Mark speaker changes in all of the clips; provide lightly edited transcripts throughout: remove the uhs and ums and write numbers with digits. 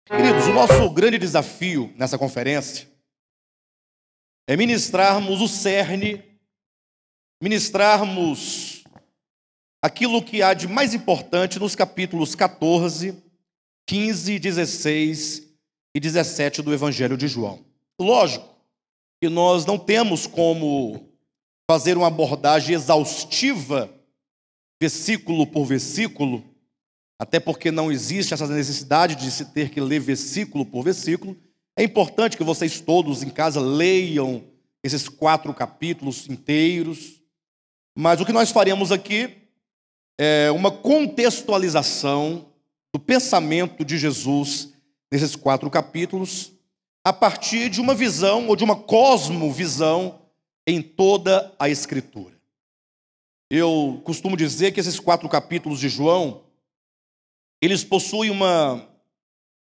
Speaker 1: Queridos, o nosso grande desafio nessa conferência é ministrarmos o cerne, ministrarmos aquilo que há de mais importante nos capítulos 14, 15, 16 e 17 do Evangelho de João. Lógico que nós não temos como fazer uma abordagem exaustiva, versículo por versículo, até porque não existe essa necessidade de se ter que ler versículo por versículo. É importante que vocês todos em casa leiam esses 4 capítulos inteiros, mas o que nós faremos aqui é uma contextualização do pensamento de Jesus nesses 4 capítulos, a partir de uma visão ou de uma cosmovisão em toda a Escritura. Eu costumo dizer que esses 4 capítulos de João, eles possuem uma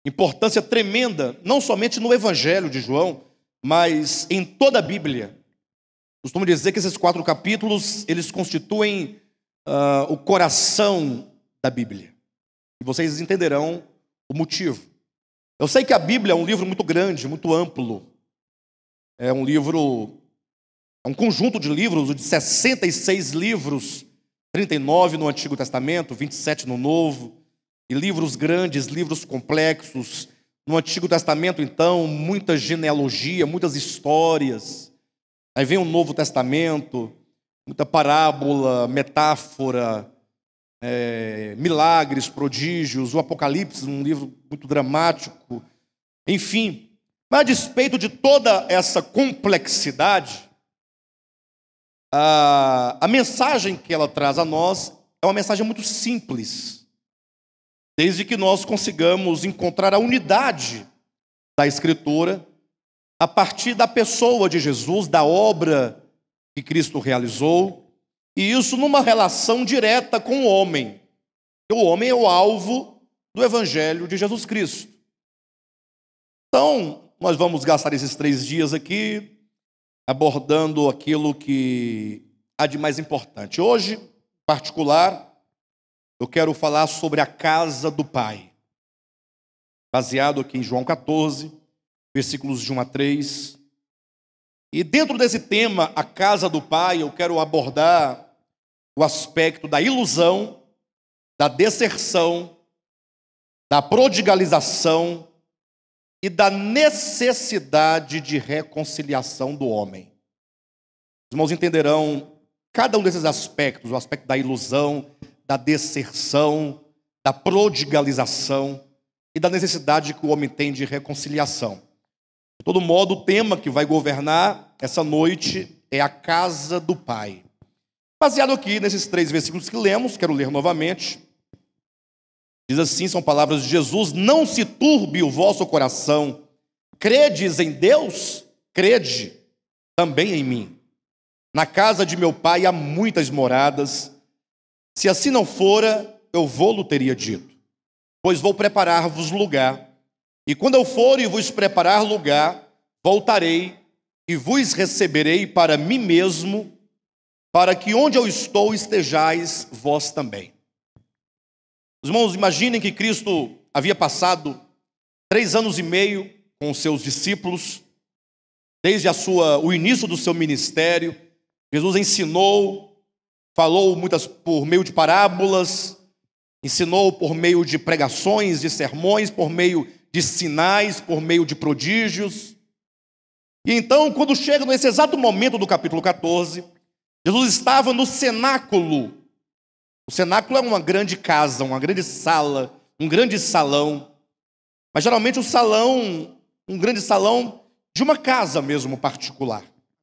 Speaker 1: importância tremenda, não somente no Evangelho de João, mas em toda a Bíblia. Costumo dizer que esses 4 capítulos, eles constituem o coração da Bíblia. E vocês entenderão o motivo. Eu sei que a Bíblia é um livro muito grande, muito amplo. É um conjunto de livros, de 66 livros, 39 no Antigo Testamento, 27 no Novo. E livros grandes, livros complexos. No Antigo Testamento, então, muita genealogia, muitas histórias. Aí vem o Novo Testamento, muita parábola, metáfora, milagres, prodígios. O Apocalipse, um livro muito dramático. Enfim, mas a despeito de toda essa complexidade, a mensagem que ela traz a nós é uma mensagem muito simples, desde que nós consigamos encontrar a unidade da Escritura a partir da pessoa de Jesus, da obra que Cristo realizou, e isso numa relação direta com o homem. O homem é o alvo do Evangelho de Jesus Cristo. Então, nós vamos gastar esses 3 dias aqui abordando aquilo que há de mais importante. Hoje, em particular, eu quero falar sobre a casa do Pai, baseado aqui em João 14, versículos de 1 a 3. E dentro desse tema, a casa do Pai, eu quero abordar o aspecto da ilusão, da deserção, da prodigalização e da necessidade de reconciliação do homem. Os irmãos entenderão cada um desses aspectos, o aspecto da ilusão, da deserção, da prodigalização e da necessidade que o homem tem de reconciliação. De todo modo, o tema que vai governar essa noite é a casa do Pai. Baseado aqui nesses 3 versículos que lemos, quero ler novamente. Diz assim, são palavras de Jesus: não se turbe o vosso coração, credes em Deus? Crede também em mim. Na casa de meu Pai há muitas moradas. Se assim não fora, eu vou-lo teria dito, pois vou preparar-vos lugar. E quando eu for e vos preparar lugar, voltarei e vos receberei para mim mesmo, para que onde eu estou estejais vós também. Os irmãos, imaginem que Cristo havia passado 3 anos e meio com os seus discípulos, desde o início do seu ministério. Jesus ensinou, falou muitas por meio de parábolas, ensinou por meio de pregações, de sermões, por meio de sinais, por meio de prodígios. E então, quando chega nesse exato momento do capítulo 14, Jesus estava no cenáculo. O cenáculo é uma grande casa, uma grande sala, um grande salão. Mas geralmente um grande salão de uma casa mesmo particular.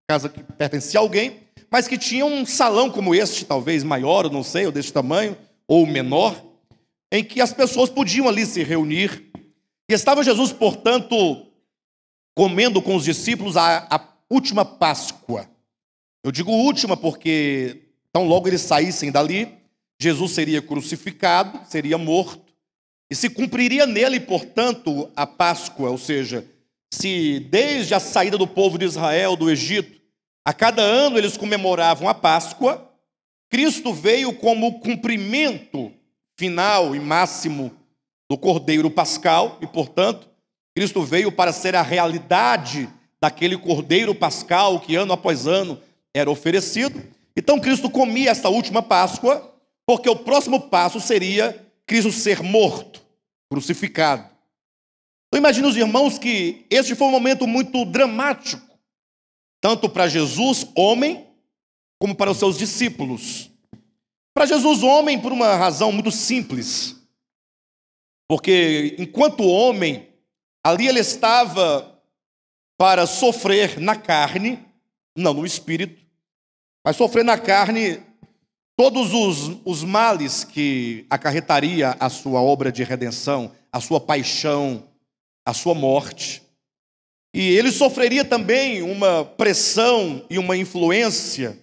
Speaker 1: Casa que pertencia a alguém, mas que tinha um salão como este, talvez maior, eu não sei, ou deste tamanho, ou menor, em que as pessoas podiam ali se reunir. E estava Jesus, portanto, comendo com os discípulos a última Páscoa. Eu digo última porque Então, logo eles saíssem dali, Jesus seria crucificado, seria morto, e se cumpriria nele, portanto, a Páscoa. Ou seja, se desde a saída do povo de Israel do Egito, a cada ano eles comemoravam a Páscoa, Cristo veio como cumprimento final e máximo do Cordeiro Pascal, e, portanto, Cristo veio para ser a realidade daquele Cordeiro Pascal que ano após ano era oferecido. Então Cristo comia essa última Páscoa, porque o próximo passo seria Cristo ser morto, crucificado. Então imagine os irmãos que este foi um momento muito dramático, tanto para Jesus, homem, como para os seus discípulos. Para Jesus, homem, por uma razão muito simples, porque enquanto homem, ali ele estava para sofrer na carne, não no espírito, mas sofrer na carne todos os males que acarretaria a sua obra de redenção, a sua paixão, a sua morte. E ele sofreria também uma pressão e uma influência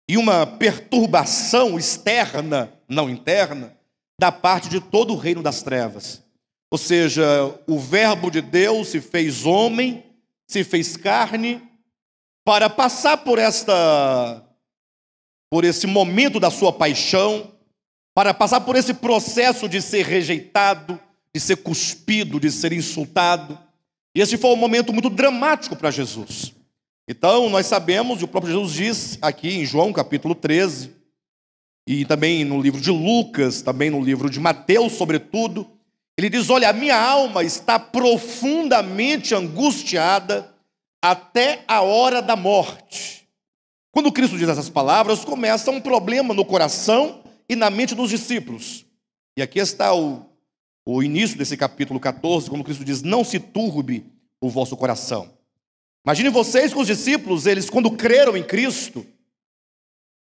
Speaker 1: e uma perturbação externa, não interna, da parte de todo o reino das trevas. Ou seja, o Verbo de Deus se fez homem, se fez carne, para passar por esse momento da sua paixão, para passar por esse processo de ser rejeitado, de ser cuspido, de ser insultado. E esse foi um momento muito dramático para Jesus. Então, nós sabemos, e o próprio Jesus diz aqui em João capítulo 13, e também no livro de Lucas, também no livro de Mateus, sobretudo, ele diz: olha, a minha alma está profundamente angustiada até a hora da morte. Quando Cristo diz essas palavras, começa um problema no coração e na mente dos discípulos. E aqui está o início desse capítulo 14, quando Cristo diz: não se turbe o vosso coração. Imaginem vocês que os discípulos, eles quando creram em Cristo,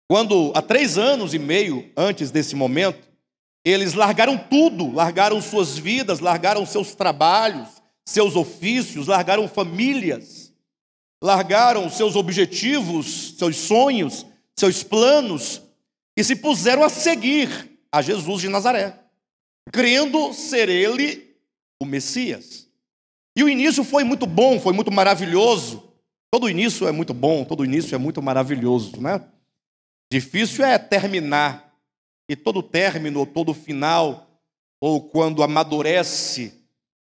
Speaker 1: quando há 3 anos e meio antes desse momento, eles largaram tudo, largaram suas vidas, largaram seus trabalhos, seus ofícios, largaram famílias, largaram seus objetivos, seus sonhos, seus planos, e se puseram a seguir a Jesus de Nazaré, crendo ser ele o Messias. E o início foi muito bom, foi muito maravilhoso. Todo início é muito bom, todo início é muito maravilhoso, né? Difícil é terminar. E todo término, todo final, ou quando amadurece,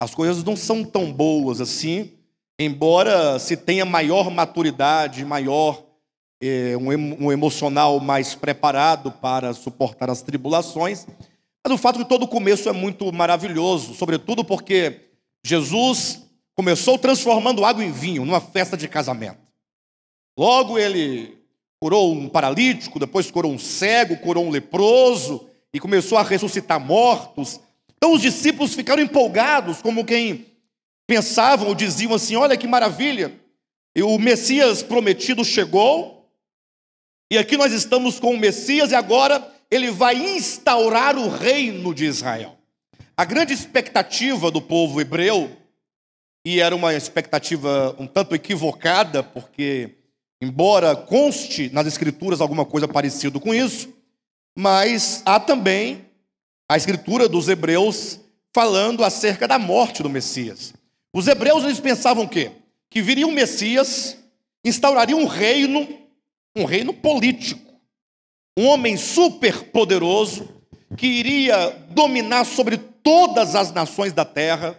Speaker 1: as coisas não são tão boas assim, embora se tenha maior maturidade, um emocional mais preparado para suportar as tribulações. Mas o fato de todo começo é muito maravilhoso, sobretudo porque Jesus começou transformando água em vinho numa festa de casamento. Logo ele curou um paralítico, depois curou um cego, curou um leproso e começou a ressuscitar mortos. Então os discípulos ficaram empolgados, como quem pensavam ou diziam assim: olha que maravilha, o Messias prometido chegou, e aqui nós estamos com o Messias, e agora ele vai instaurar o reino de Israel. A grande expectativa do povo hebreu, e era uma expectativa um tanto equivocada, porque embora conste nas Escrituras alguma coisa parecida com isso, mas há também a Escritura dos hebreus falando acerca da morte do Messias. Os hebreus, eles pensavam o quê? Que viria um Messias, instauraria um reino político, um homem super poderoso, que iria dominar sobre todas as nações da terra,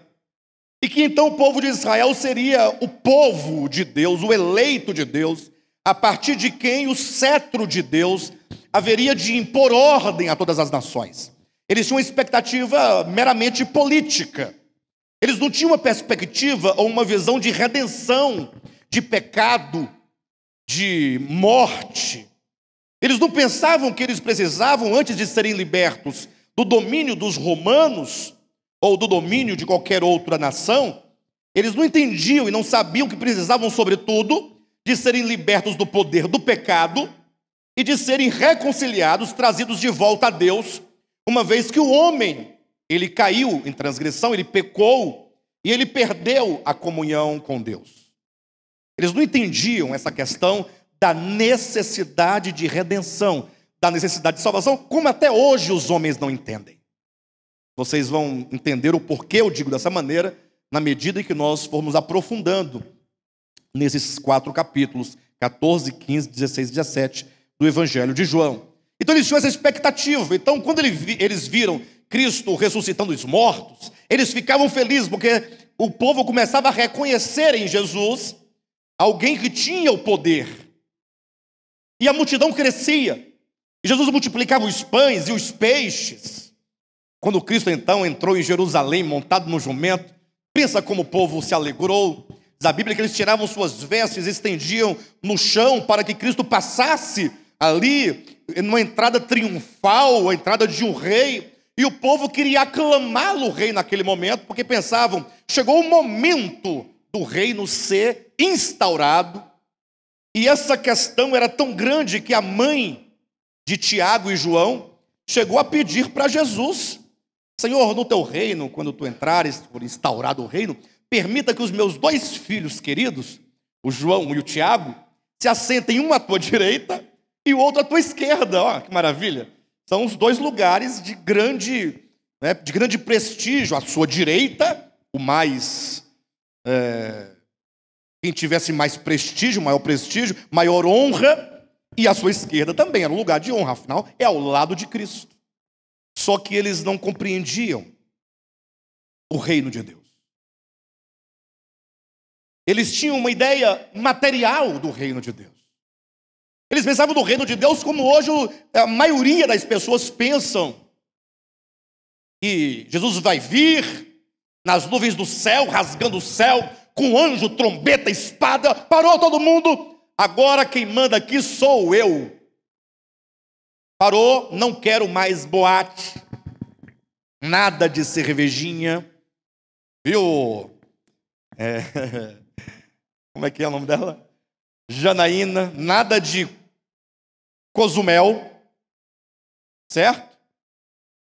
Speaker 1: e que então o povo de Israel seria o povo de Deus, o eleito de Deus, a partir de quem o cetro de Deus haveria de impor ordem a todas as nações. Eles tinham uma expectativa meramente política. Eles não tinham uma perspectiva ou uma visão de redenção, de pecado, de morte. Eles não pensavam que eles precisavam, antes de serem libertos do domínio dos romanos, ou do domínio de qualquer outra nação, eles não entendiam e não sabiam que precisavam, sobretudo, de serem libertos do poder do pecado e de serem reconciliados, trazidos de volta a Deus, uma vez que o homem, ele caiu em transgressão, ele pecou e ele perdeu a comunhão com Deus. Eles não entendiam essa questão da necessidade de redenção, da necessidade de salvação, como até hoje os homens não entendem. Vocês vão entender o porquê eu digo dessa maneira, na medida em que nós formos aprofundando nesses 4 capítulos, 14, 15, 16 e 17 do Evangelho de João. Então eles tinham essa expectativa. Então quando eles viram Cristo ressuscitando os mortos, eles ficavam felizes, porque o povo começava a reconhecer em Jesus alguém que tinha o poder. E a multidão crescia. E Jesus multiplicava os pães e os peixes. Quando Cristo então entrou em Jerusalém montado no jumento, pensa como o povo se alegrou. Diz a Bíblia que eles tiravam suas vestes e estendiam no chão para que Cristo passasse ali, numa entrada triunfal, a entrada de um rei. E o povo queria aclamá-lo rei naquele momento, porque pensavam, chegou o momento do reino ser instaurado. E essa questão era tão grande que a mãe de Tiago e João chegou a pedir para Jesus: Senhor, no teu reino, quando tu entrares, por instaurado o reino, permita que os meus 2 filhos queridos, o João e o Tiago, se assentem um à tua direita e o outro à tua esquerda. Ó, que maravilha! São os 2 lugares de grande prestígio. À sua direita, o mais... quem tivesse mais prestígio, maior prestígio, maior honra, e à sua esquerda também era um lugar de honra, afinal, é ao lado de Cristo. Só que eles não compreendiam o reino de Deus. Eles tinham uma ideia material do reino de Deus. Eles pensavam do reino de Deus como hoje a maioria das pessoas pensam. Que Jesus vai vir nas nuvens do céu, rasgando o céu, com anjo, trombeta, espada. Parou todo mundo. Agora quem manda aqui sou eu. Parou, não quero mais boate. Nada de cervejinha. Viu? Como é que é o nome dela? Janaína. Nada de Cozumel. Certo?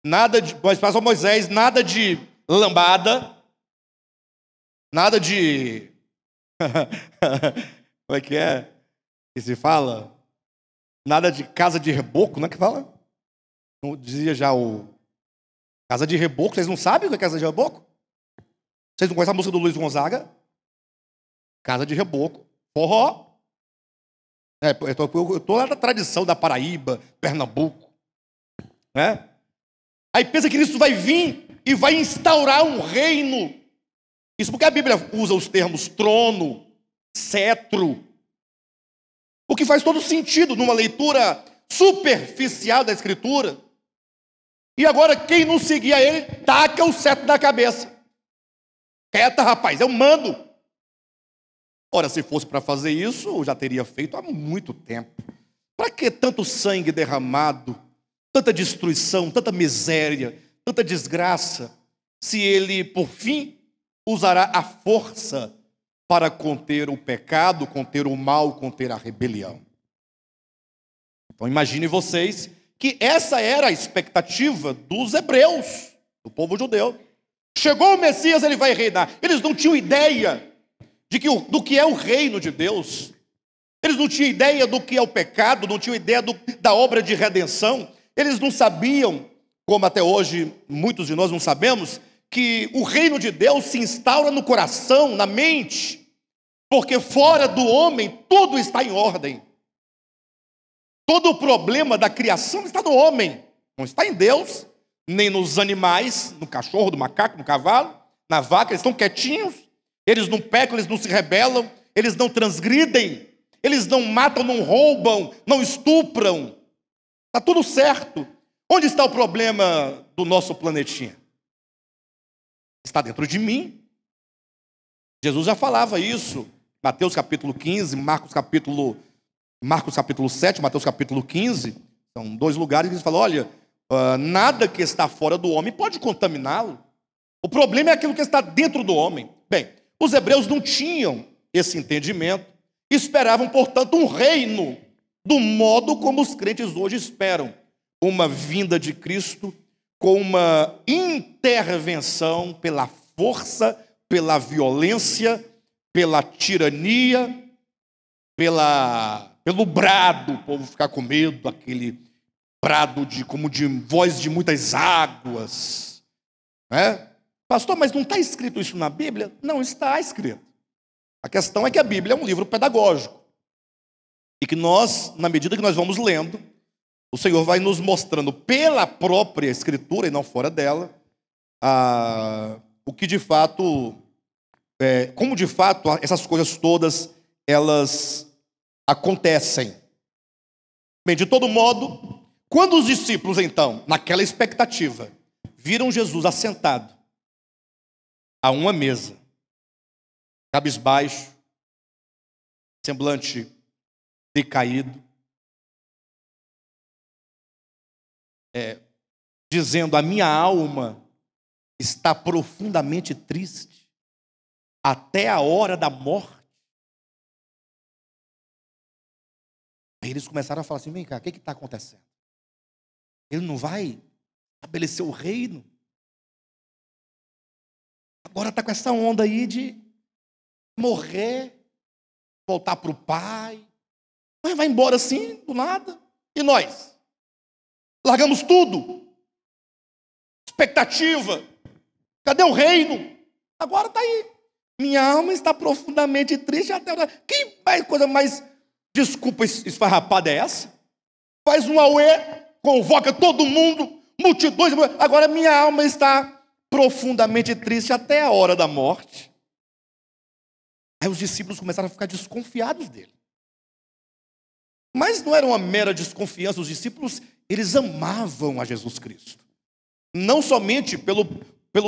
Speaker 1: Nada de... Mas pastor Moisés, nada de lambada. Nada de... Como é que é? Que se fala? Nada de casa de reboco, não é que fala? Não dizia já o... Casa de reboco, vocês não sabem o que é casa de reboco? Vocês não conhecem a música do Luiz Gonzaga? Casa de reboco, forró. Eu estou lá na tradição da Paraíba, Pernambuco. Né? Aí pensa que Cristo vai vir e vai instaurar um reino. Isso porque a Bíblia usa os termos trono, cetro. O que faz todo sentido numa leitura superficial da Escritura. E agora quem não seguia ele, taca o cetro na cabeça. Quieta, rapaz, eu mando. Ora, se fosse para fazer isso, eu já teria feito há muito tempo. Para que tanto sangue derramado, tanta destruição, tanta miséria, tanta desgraça, se ele, por fim, usará a força para conter o pecado, conter o mal, conter a rebelião? Então imagine vocês que essa era a expectativa dos hebreus, do povo judeu. Chegou o Messias, ele vai reinar. Eles não tinham ideia do que é o reino de Deus. Eles não tinham ideia do que é o pecado, não tinham ideia da obra de redenção. Eles não sabiam, como até hoje muitos de nós não sabemos, que o reino de Deus se instaura no coração, na mente, porque fora do homem tudo está em ordem. Todo o problema da criação está no homem, não está em Deus, nem nos animais, no cachorro, no macaco, no cavalo, na vaca. Eles estão quietinhos, eles não pecam, eles não se rebelam, eles não transgridem, eles não matam, não roubam, não estupram. Está tudo certo. Onde está o problema do nosso planetinha? Está dentro de mim. Jesus já falava isso. Mateus capítulo 15, Marcos capítulo 7, Mateus capítulo 15. São 2 lugares que ele fala, olha, nada que está fora do homem pode contaminá-lo. O problema é aquilo que está dentro do homem. Bem, os hebreus não tinham esse entendimento. Esperavam, portanto, um reino do modo como os crentes hoje esperam. Uma vinda de Cristo com uma intervenção pela força, pela violência, pela tirania, pela pelo brado, o povo ficar com medo, aquele brado como de voz de muitas águas, né? Pastor, mas não está escrito isso na Bíblia? Não está escrito. A questão é que a Bíblia é um livro pedagógico. E que nós, na medida que nós vamos lendo, o Senhor vai nos mostrando pela própria Escritura e não fora dela, o que de fato, como de fato essas coisas todas, elas acontecem. Bem, de todo modo, quando os discípulos então, naquela expectativa, viram Jesus assentado a uma mesa, cabisbaixo, semblante decaído, dizendo: a minha alma está profundamente triste até a hora da morte. Aí eles começaram a falar assim: vem cá, o que está acontecendo? Ele não vai estabelecer o reino? Agora está com essa onda aí de morrer, voltar para o Pai. Mas vai embora assim, do nada. E nós? Largamos tudo. Expectativa. Cadê o reino? Agora está aí. Minha alma está profundamente triste até agora. Que coisa mais, desculpa, esfarrapada é essa? Faz um auê, convoca todo mundo, multidões. Agora minha alma está profundamente triste até a hora da morte. Aí os discípulos começaram a ficar desconfiados dele. Mas não era uma mera desconfiança. Os discípulos, eles amavam a Jesus Cristo. Não somente pelo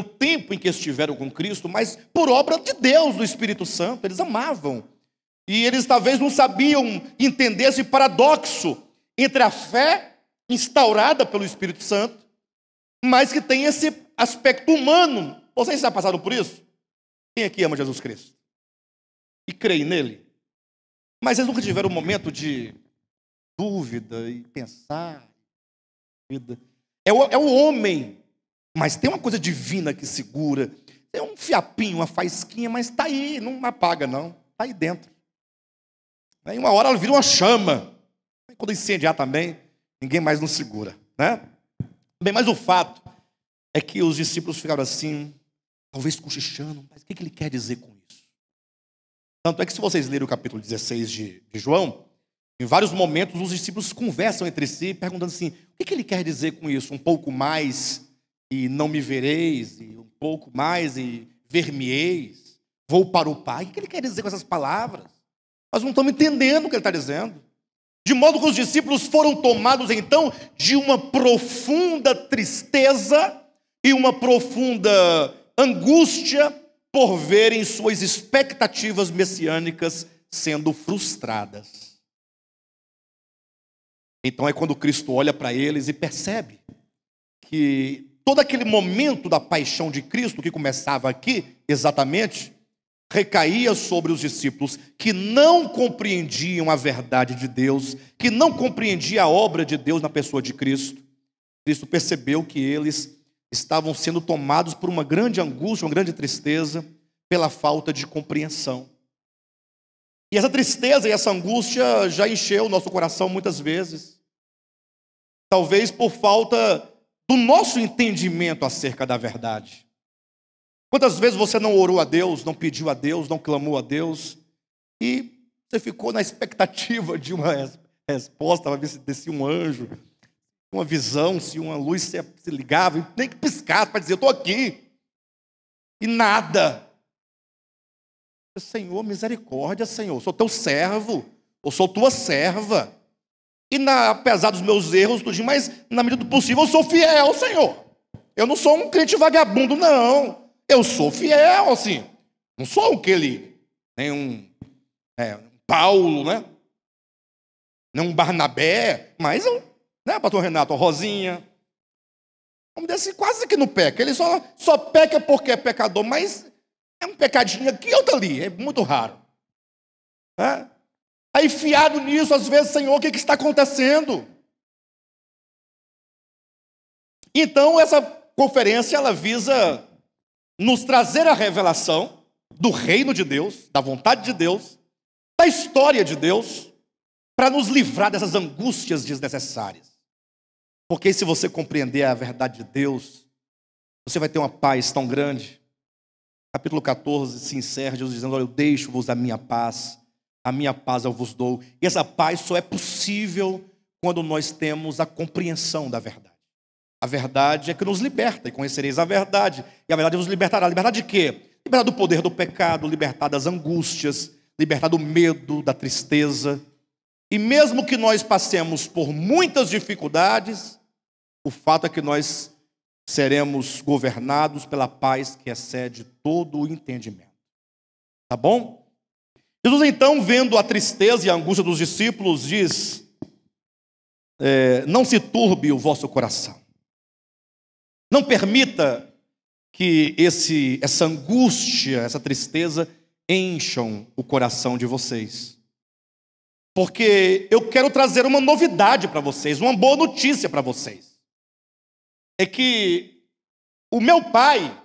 Speaker 1: tempo em que estiveram com Cristo, mas por obra de Deus, do Espírito Santo. Eles amavam. E eles talvez não sabiam entender esse paradoxo entre a fé instaurada pelo Espírito Santo, mas que tem esse aspecto humano. Vocês já passaram por isso? Quem aqui ama Jesus Cristo? E crê nele? Mas eles nunca tiveram um momento de dúvida e pensar. É o homem, mas tem uma coisa divina que segura. Tem um fiapinho, uma faísquinha, mas está aí, não apaga não. Está aí dentro. Aí uma hora ela vira uma chama. Quando incendiar também, ninguém mais nos segura, né? Bem, mas o fato é que os discípulos ficaram assim, talvez cochichando, mas o que ele quer dizer com isso? Tanto é que se vocês lerem o capítulo 16 de João, em vários momentos os discípulos conversam entre si, perguntando assim: o que ele quer dizer com isso? Um pouco mais e não me vereis, e um pouco mais e ver-me-eis, vou para o Pai. O que ele quer dizer com essas palavras? Nós não estamos entendendo o que ele está dizendo. De modo que os discípulos foram tomados então de uma profunda tristeza e uma profunda angústia por verem suas expectativas messiânicas sendo frustradas. Então é quando Cristo olha para eles e percebe que todo aquele momento da paixão de Cristo, que começava aqui, exatamente, recaía sobre os discípulos que não compreendiam a verdade de Deus, que não compreendiam a obra de Deus na pessoa de Cristo. Cristo percebeu que eles estavam sendo tomados por uma grande angústia, uma grande tristeza, pela falta de compreensão. E essa tristeza e essa angústia já encheu o nosso coração muitas vezes. Talvez por falta do nosso entendimento acerca da verdade. Quantas vezes você não orou a Deus, não pediu a Deus, não clamou a Deus, e você ficou na expectativa de uma resposta, para ver se descia um anjo, uma visão, se uma luz se ligava, e nem que piscasse para dizer: eu estou aqui. E nada. Senhor, misericórdia, Senhor, eu sou teu servo, eu sou tua serva. E apesar dos meus erros, mas na medida do possível eu sou fiel, Senhor. Eu não sou um crente vagabundo, não. Eu sou fiel, assim. Não sou aquele, nem um Paulo, né? Nem um Barnabé, mas eu, né, pastor Renato, a Rosinha. Vamos dizer assim, quase que não peca. Ele só peca porque é pecador, mas é um pecadinho aqui e outro ali. É muito raro. Né? Aí, fiado nisso, às vezes, Senhor, o que está acontecendo? Então, essa conferência, ela visa nos trazer a revelação do reino de Deus, da vontade de Deus, da história de Deus, para nos livrar dessas angústias desnecessárias. Porque se você compreender a verdade de Deus, você vai ter uma paz tão grande. Capítulo 14 se encerra, Jesus dizendo: olha, eu deixo-vos a minha paz eu vos dou. E essa paz só é possível quando nós temos a compreensão da verdade. A verdade é que nos liberta, e conhecereis a verdade, e a verdade vos libertará. Libertar de quê? Libertar do poder do pecado, libertar das angústias, libertar do medo, da tristeza. E mesmo que nós passemos por muitas dificuldades, o fato é que nós seremos governados pela paz que excede todo o entendimento. Tá bom? Jesus, então, vendo a tristeza e a angústia dos discípulos, diz: não se turbe o vosso coração. Não permita que essa angústia, essa tristeza encham o coração de vocês. Porque eu quero trazer uma novidade para vocês, uma boa notícia para vocês. É que o meu Pai,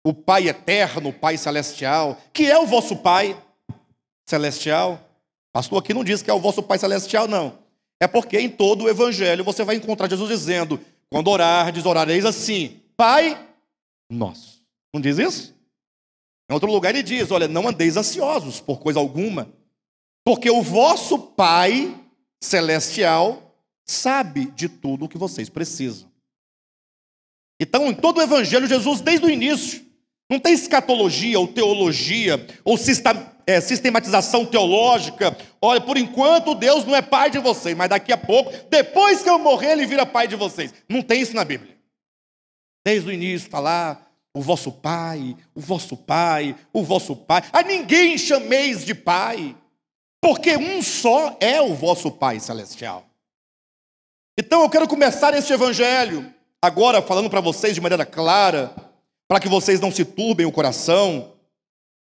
Speaker 1: o Pai eterno, o Pai celestial, que é o vosso Pai celestial, pastor aqui não diz que é o vosso Pai celestial, não. É porque em todo o Evangelho você vai encontrar Jesus dizendo: quando orardes, orareis assim: Pai nosso. Não diz isso? Em outro lugar ele diz: olha, não andeis ansiosos por coisa alguma, porque o vosso Pai celestial sabe de tudo o que vocês precisam. Então, em todo o Evangelho, Jesus, desde o início, não tem escatologia ou teologia ou sistematização teológica. Olha, por enquanto Deus não é pai de vocês, mas daqui a pouco, depois que eu morrer, ele vira pai de vocês. Não tem isso na Bíblia. Desde o início está lá: o vosso Pai, o vosso Pai, o vosso Pai. A ninguém chameis de Pai, porque um só é o vosso Pai celestial. Então eu quero começar este Evangelho agora falando para vocês de maneira clara, para que vocês não se turbem o coração,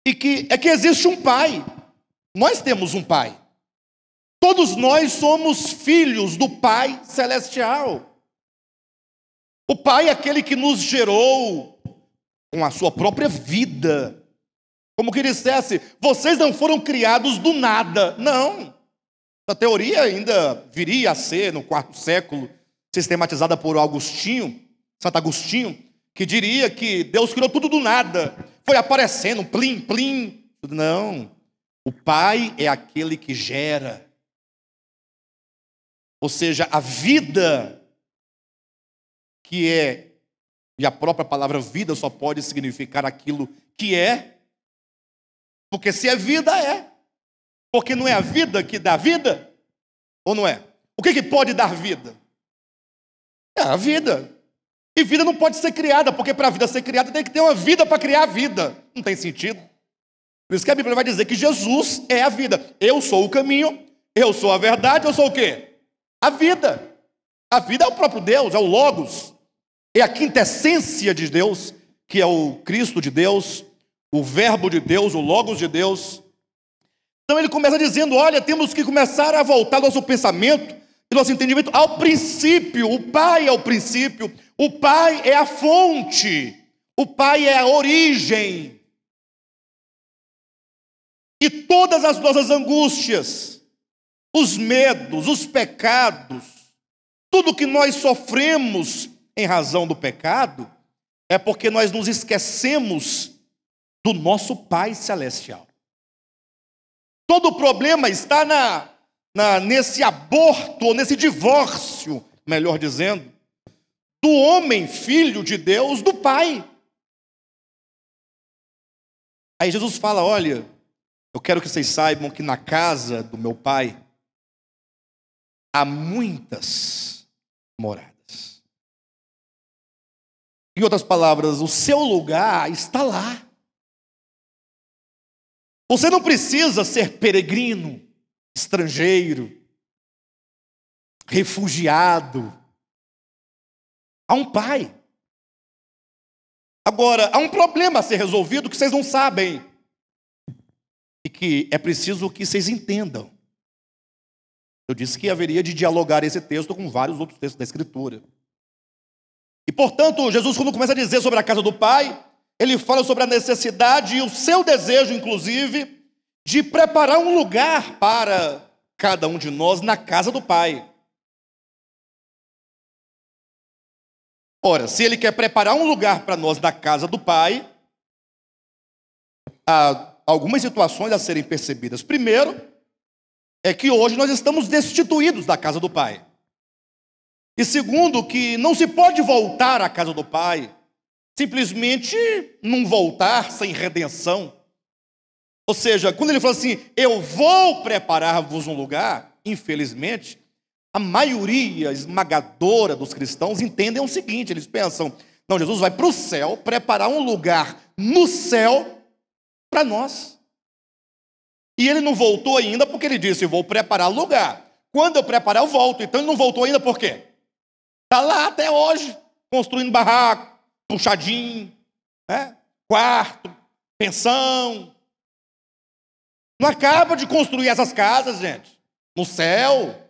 Speaker 1: e que existe um Pai. Nós temos um Pai. Todos nós somos filhos do Pai celestial. O Pai é aquele que nos gerou com a sua própria vida. Como que dissesse: vocês não foram criados do nada. Não. Essa teoria ainda viria a ser, no IV século, sistematizada por Santo Agostinho, que diria que Deus criou tudo do nada. Foi aparecendo, plim, plim. Não. O Pai é aquele que gera. Ou seja, a vida que é, e a própria palavra vida só pode significar aquilo que é, porque se é vida, é. Porque não é a vida que dá vida? Ou não é? O que pode dar vida? É a vida. E vida não pode ser criada, porque para a vida ser criada tem que ter uma vida para criar a vida. Não tem sentido. Por isso que a Bíblia vai dizer que Jesus é a vida. Eu sou o caminho, eu sou a verdade, eu sou o quê? A vida. A vida é o próprio Deus, é o Logos. É a quintessência de Deus, que é o Cristo de Deus, o Verbo de Deus, o Logos de Deus. Então ele começa dizendo: olha, temos que começar a voltar nosso pensamento e nosso entendimento ao princípio. O Pai é o princípio, o Pai é a fonte, o Pai é a origem. E todas as nossas angústias, os medos, os pecados, tudo que nós sofremos em razão do pecado, é porque nós nos esquecemos do nosso Pai celestial. Todo o problema está nesse aborto, ou nesse divórcio, melhor dizendo, do homem, filho de Deus, do Pai. Aí Jesus fala: olha, eu quero que vocês saibam que na casa do meu Pai há muitas moradas. Em outras palavras, o seu lugar está lá. Você não precisa ser peregrino, estrangeiro, refugiado. Há um Pai. Agora, há um problema a ser resolvido que vocês não sabem. E que é preciso que vocês entendam. Eu disse que haveria de dialogar esse texto com vários outros textos da Escritura. E, portanto, Jesus, quando começa a dizer sobre a casa do Pai, ele fala sobre a necessidade e o seu desejo, inclusive, de preparar um lugar para cada um de nós na casa do Pai. Ora, se Ele quer preparar um lugar para nós na casa do Pai, há algumas situações a serem percebidas. Primeiro, é que hoje nós estamos destituídos da casa do Pai. E segundo, que não se pode voltar à casa do Pai, simplesmente não voltar sem redenção. Ou seja, quando ele fala assim, eu vou preparar-vos um lugar, infelizmente, a maioria esmagadora dos cristãos entendem o seguinte, eles pensam, não, Jesus vai para o céu, preparar um lugar no céu para nós. E ele não voltou ainda porque ele disse, vou preparar lugar. Quando eu preparar, eu volto. Então ele não voltou ainda por quê? Está lá até hoje, construindo barraco, puxadinho, né? Quarto, pensão. Não acaba de construir essas casas, gente, no céu.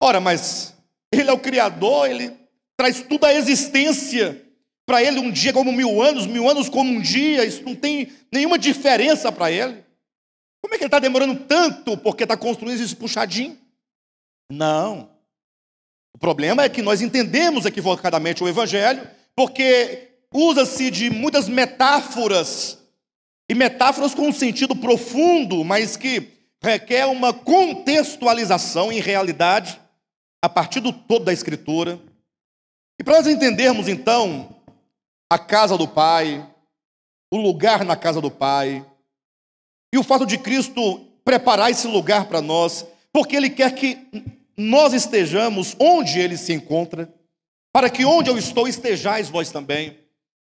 Speaker 1: Ora, mas Ele é o Criador, Ele traz tudo à existência. Para Ele um dia como 1000 anos como um dia, isso não tem nenhuma diferença para Ele. Como é que Ele está demorando tanto porque está construindo esse puxadinho? Não. O problema é que nós entendemos equivocadamente o Evangelho, porque usa-se de muitas metáforas, e metáforas com um sentido profundo, mas que requer uma contextualização em realidade, a partir do todo da Escritura. E para nós entendermos, então, a casa do Pai, o lugar na casa do Pai, e o fato de Cristo preparar esse lugar para nós, porque Ele quer que nós estejamos onde Ele se encontra, para que onde eu estou estejais vós também.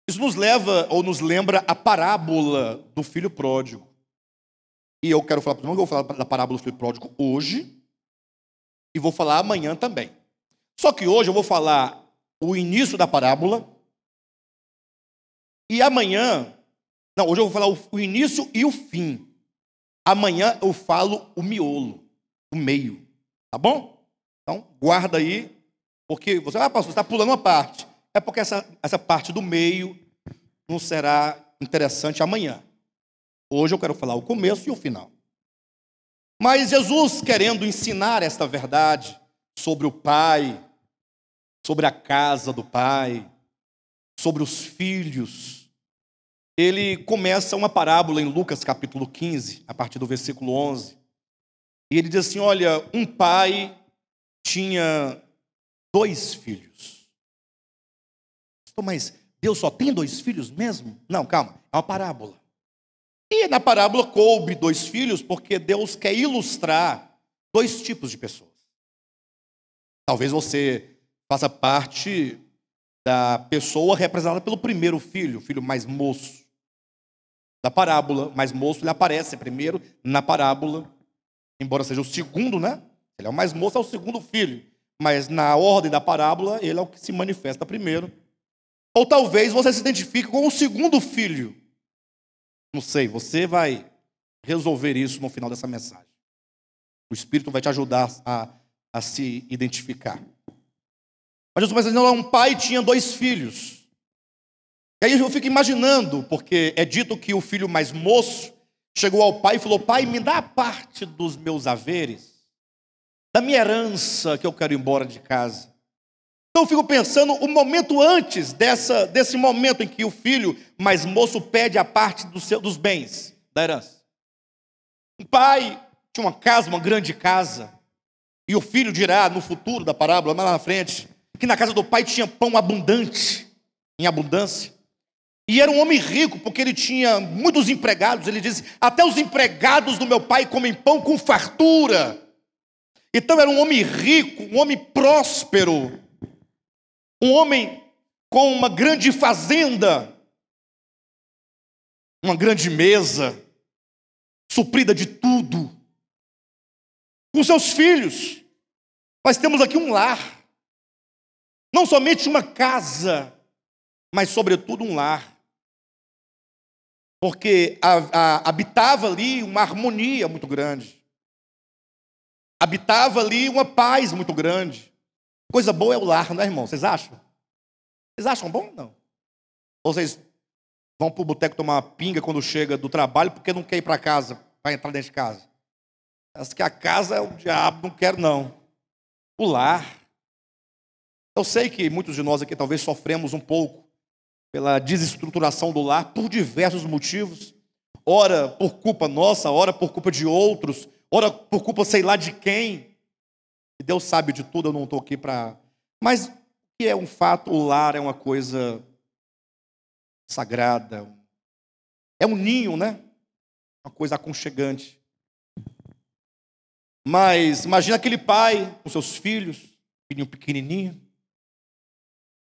Speaker 1: Isso nos leva, ou nos lembra, a parábola do filho pródigo. E eu quero falar para os irmãos, eu vou falar da parábola do filho pródigo hoje, e vou falar amanhã também. Só que hoje eu vou falar o início da parábola, e amanhã, não, hoje eu vou falar o início e o fim. Amanhã eu falo o miolo, o meio, tá bom? Então, guarda aí, porque você, pastor, você está pulando uma parte. É porque essa parte do meio não será interessante amanhã. Hoje eu quero falar o começo e o final. Mas Jesus, querendo ensinar esta verdade sobre o Pai, sobre a casa do Pai, sobre os filhos, ele começa uma parábola em Lucas capítulo 15, a partir do versículo 11. E ele diz assim, olha, um pai tinha 2 filhos. Mas Deus só tem 2 filhos mesmo? Não, calma, é uma parábola. E na parábola coube 2 filhos, porque Deus quer ilustrar 2 tipos de pessoas. Talvez você faça parte da pessoa representada pelo primeiro filho, o filho mais moço da parábola. Mais moço, ele aparece primeiro na parábola, embora seja o segundo, né? Ele é o mais moço, é o segundo filho. Mas na ordem da parábola, ele é o que se manifesta primeiro. Ou talvez você se identifique com o segundo filho. Não sei, você vai resolver isso no final dessa mensagem. O Espírito vai te ajudar a se identificar. Mas Jesus vai dizendo, um pai tinha 2 filhos. E aí eu fico imaginando, porque é dito que o filho mais moço chegou ao pai e falou, pai, me dá a parte dos meus haveres, da minha herança que eu quero ir embora de casa. Então eu fico pensando o momento antes desse momento em que o filho mais moço pede a parte dos bens, da herança. O pai tinha uma casa, uma grande casa, e o filho dirá no futuro da parábola, mais lá na frente, que na casa do pai tinha pão abundante, em abundância. E era um homem rico, porque ele tinha muitos empregados. Ele diz, até os empregados do meu pai comem pão com fartura. Então era um homem rico, um homem próspero, um homem com uma grande fazenda, uma grande mesa, suprida de tudo. Com seus filhos, nós temos aqui um lar. Não somente uma casa, mas sobretudo um lar. Porque habitava ali uma harmonia muito grande. Habitava ali uma paz muito grande. Coisa boa é o lar, não é, irmão? Vocês acham? Vocês acham bom? Não. Ou vocês vão para o boteco tomar uma pinga quando chega do trabalho porque não quer ir para casa, para entrar dentro de casa? Parece que a casa é o diabo, não quero não. O lar. Eu sei que muitos de nós aqui talvez sofremos um pouco pela desestruturação do lar, por diversos motivos. Ora por culpa nossa, ora por culpa de outros, ora por culpa sei lá de quem. E Deus sabe de tudo, eu não estou aqui para... Mas o que é um fato, o lar é uma coisa sagrada. É um ninho, né? Uma coisa aconchegante. Mas imagina aquele pai com seus filhos, filhinho pequenininho,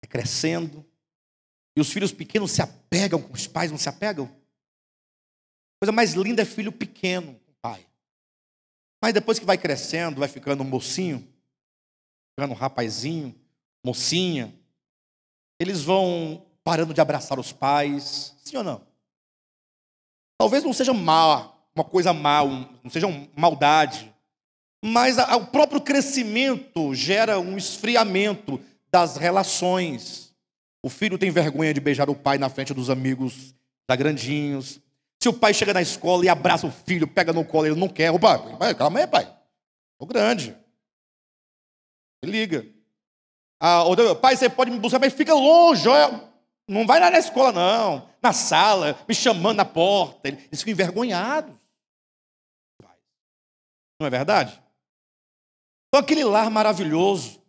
Speaker 1: crescendo, e os filhos pequenos se apegam com os pais, não se apegam? A coisa mais linda é filho pequeno com o pai. Mas depois que vai crescendo, vai ficando um mocinho, ficando um rapazinho, mocinha, eles vão parando de abraçar os pais, sim ou não? Talvez não seja uma coisa má, não seja uma maldade, mas o próprio crescimento gera um esfriamento das relações. O filho tem vergonha de beijar o pai na frente dos amigos já grandinhos. Se o pai chega na escola e abraça o filho, pega no colo, ele não quer. O pai, calma aí, pai. Estou grande. Ele liga. Pai, você pode me buscar, mas fica longe. Não vai lá na escola, não. Na sala, me chamando na porta. Eles ficam envergonhados. Não é verdade? Então, aquele lar maravilhoso.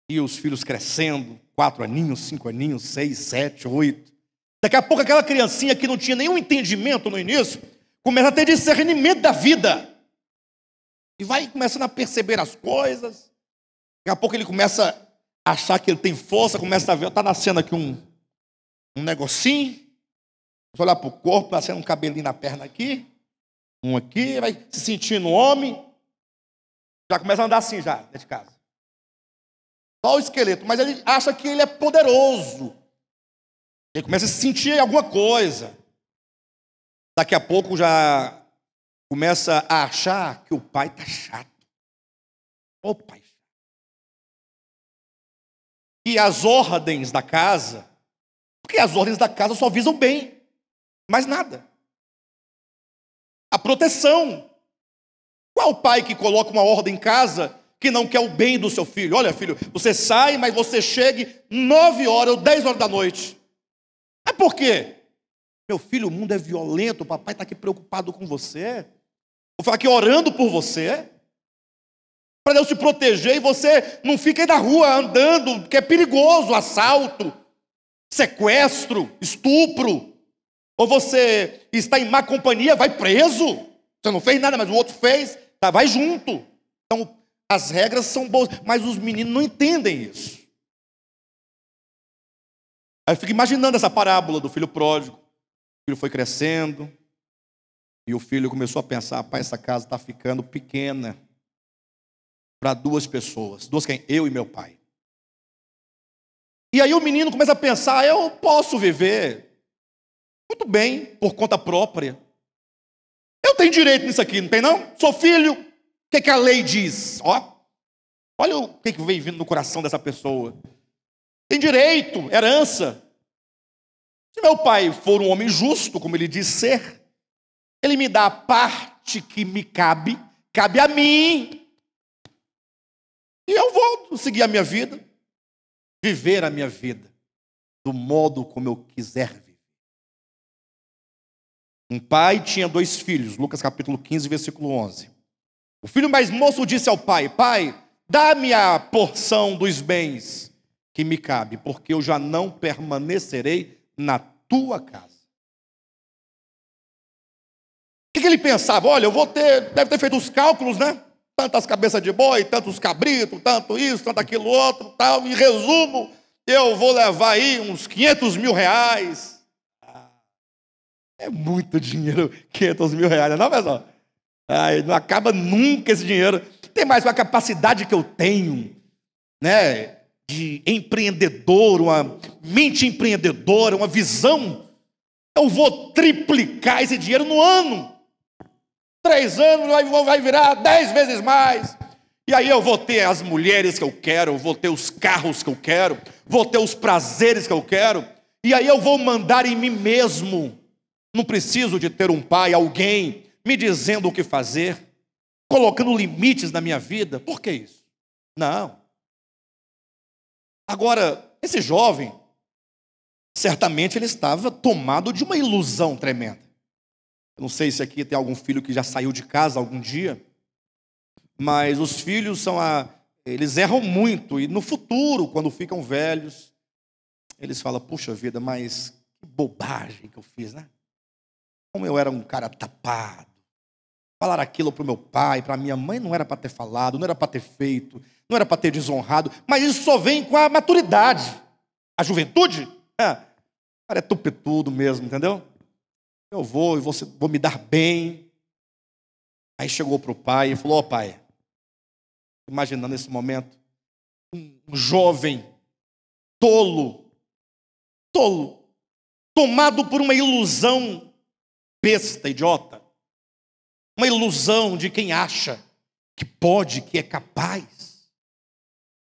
Speaker 1: E os filhos crescendo, 4 aninhos, 5 aninhos, 6, 7, 8. Daqui a pouco aquela criancinha que não tinha nenhum entendimento no início, começa a ter discernimento da vida. E vai começando a perceber as coisas. Daqui a pouco ele começa a achar que ele tem força, começa a ver, está nascendo aqui um negocinho. Vai olhar para o corpo, nascendo um cabelinho na perna aqui. Um aqui, vai se sentindo homem. Já começa a andar assim já, dentro de casa. Só o esqueleto, mas ele acha que ele é poderoso. Ele começa a sentir alguma coisa. Daqui a pouco já começa a achar que o pai está chato. Ô pai. E as ordens da casa, porque as ordens da casa só visam bem, mais nada. A proteção. Qual pai que coloca uma ordem em casa que não quer o bem do seu filho? Olha, filho, você sai, mas você chegue 9 horas ou 10 horas da noite. É por quê? Meu filho, o mundo é violento, o papai está aqui preocupado com você. Vou ficar aqui orando por você, para Deus te proteger, e você não fica aí na rua andando, porque é perigoso, assalto, sequestro, estupro. Ou você está em má companhia, vai preso. Você não fez nada, mas o outro fez, tá, vai junto. Então, as regras são boas, mas os meninos não entendem isso. Aí eu fico imaginando essa parábola do filho pródigo. O filho foi crescendo, e o filho começou a pensar, pai, essa casa está ficando pequena para 2 pessoas. 2 quem? Eu e meu pai. E aí o menino começa a pensar, eu posso viver muito bem, por conta própria. Eu tenho direito nisso aqui, não tem não? Sou filho. O que a lei diz? Olha o que vem vindo no coração dessa pessoa. Tem direito, herança. Se meu pai for um homem justo, como ele diz ser, ele me dá a parte que me cabe a mim. E eu vou seguir a minha vida, viver a minha vida, do modo como eu quiser viver. Um pai tinha 2 filhos, Lucas capítulo 15, versículo 11. O filho mais moço disse ao pai, pai, dá-me a porção dos bens que me cabe, porque eu já não permanecerei na tua casa. O que ele pensava? Olha, deve ter feito os cálculos, né? Tantas cabeças de boi, tantos cabritos, tanto isso, tanto aquilo outro, tal. Em resumo, eu vou levar aí uns 500 mil reais. É muito dinheiro, 500 mil reais, não, pessoal? Não acaba nunca esse dinheiro. Tem mais com a capacidade que eu tenho, né? De empreendedor, uma mente empreendedora, uma visão. Eu vou triplicar esse dinheiro no ano. 3 anos vai virar 10 vezes mais. E aí eu vou ter as mulheres que eu quero, vou ter os carros que eu quero, vou ter os prazeres que eu quero. E aí eu vou mandar em mim mesmo. Não preciso de ter um pai, alguém me dizendo o que fazer. colocando limites na minha vida. Por que isso? Não. Agora, esse jovem, certamente ele estava tomado de uma ilusão tremenda. Eu não sei se aqui tem algum filho que já saiu de casa algum dia, mas os filhos eles erram muito, e no futuro, quando ficam velhos, eles falam, puxa vida, mas que bobagem que eu fiz, né? Como eu era um cara tapado. Falar aquilo para o meu pai, para a minha mãe, não era para ter falado, não era para ter feito, não era para ter desonrado, mas isso só vem com a maturidade. A juventude, cara, é tupetudo mesmo, entendeu? Eu vou me dar bem. Aí chegou para o pai e falou, pai, imaginando esse momento, um jovem tolo, tomado por uma ilusão besta, idiota, uma ilusão de quem acha que pode, que é capaz,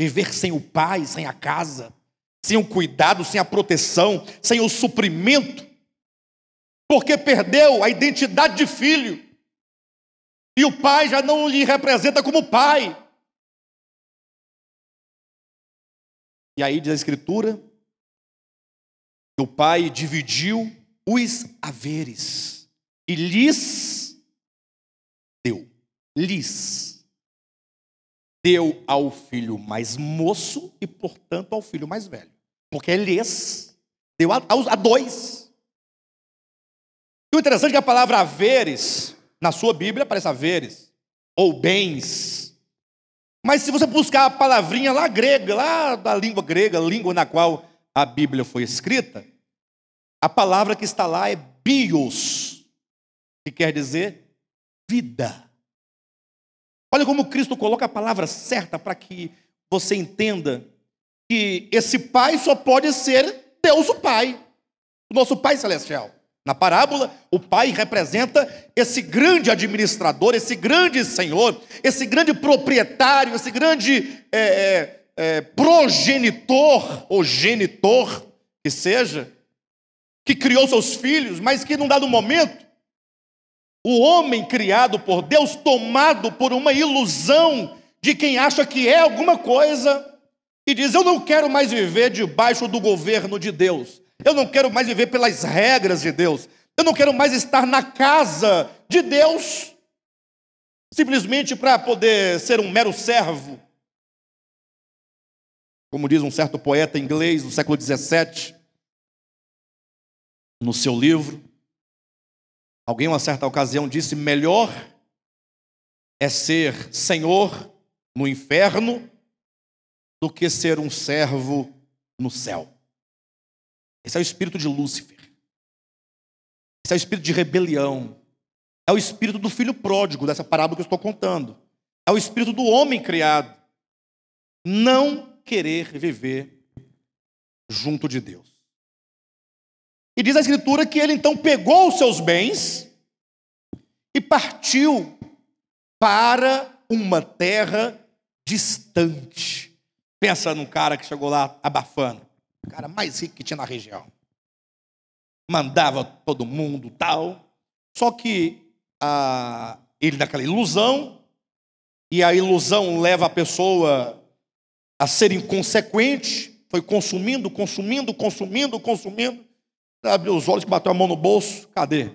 Speaker 1: viver sem o pai, sem a casa, sem o cuidado, sem a proteção, sem o suprimento, porque perdeu a identidade de filho, e o pai já não lhe representa como pai. E aí diz a Escritura, que o pai dividiu os haveres, e lhes deu ao filho mais moço e, portanto, ao filho mais velho. Porque lhes deu a dois. E o interessante é que a palavra haveres, na sua Bíblia, aparece haveres, ou bens. Mas se você buscar a palavrinha lá grega, lá da língua grega, língua na qual a Bíblia foi escrita, a palavra que está lá é bios, que quer dizer vida. Olha como Cristo coloca a palavra certa para que você entenda que esse pai só pode ser Deus o Pai, o nosso Pai Celestial. Na parábola, o pai representa esse grande administrador, esse grande senhor, esse grande proprietário, esse grande progenitor, ou genitor, que seja, que criou seus filhos, mas que num dado momento, o homem criado por Deus, tomado por uma ilusão de quem acha que é alguma coisa, e diz, eu não quero mais viver debaixo do governo de Deus. Eu não quero mais viver pelas regras de Deus. Eu não quero mais estar na casa de Deus, simplesmente para poder ser um mero servo. Como diz um certo poeta inglês do século XVII, no seu livro, alguém, em uma certa ocasião, disse, melhor é ser senhor no inferno do que ser um servo no céu. Esse é o espírito de Lúcifer. Esse é o espírito de rebelião. É o espírito do filho pródigo, dessa parábola que eu estou contando. É o espírito do homem criado. Não querer viver junto de Deus. E diz a Escritura que ele então pegou os seus bens e partiu para uma terra distante. Pensa num cara que chegou lá abafando. O cara mais rico que tinha na região. Mandava todo mundo, tal. Só que ele naquela ilusão, e a ilusão leva a pessoa a ser inconsequente, foi consumindo. Abriu os olhos, que bateu a mão no bolso, cadê? Não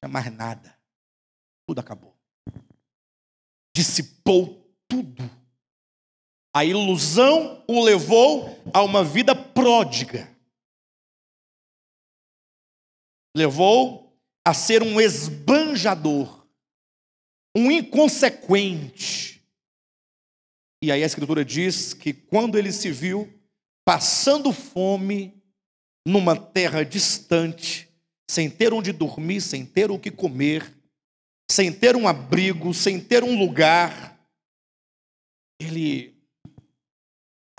Speaker 1: tinha mais nada. Tudo acabou. Dissipou tudo. A ilusão o levou a uma vida pródiga. Levou a ser um esbanjador, um inconsequente. E aí a Escritura diz que quando ele se viu passando fome numa terra distante, sem ter onde dormir, sem ter o que comer, sem ter um abrigo, sem ter um lugar, ele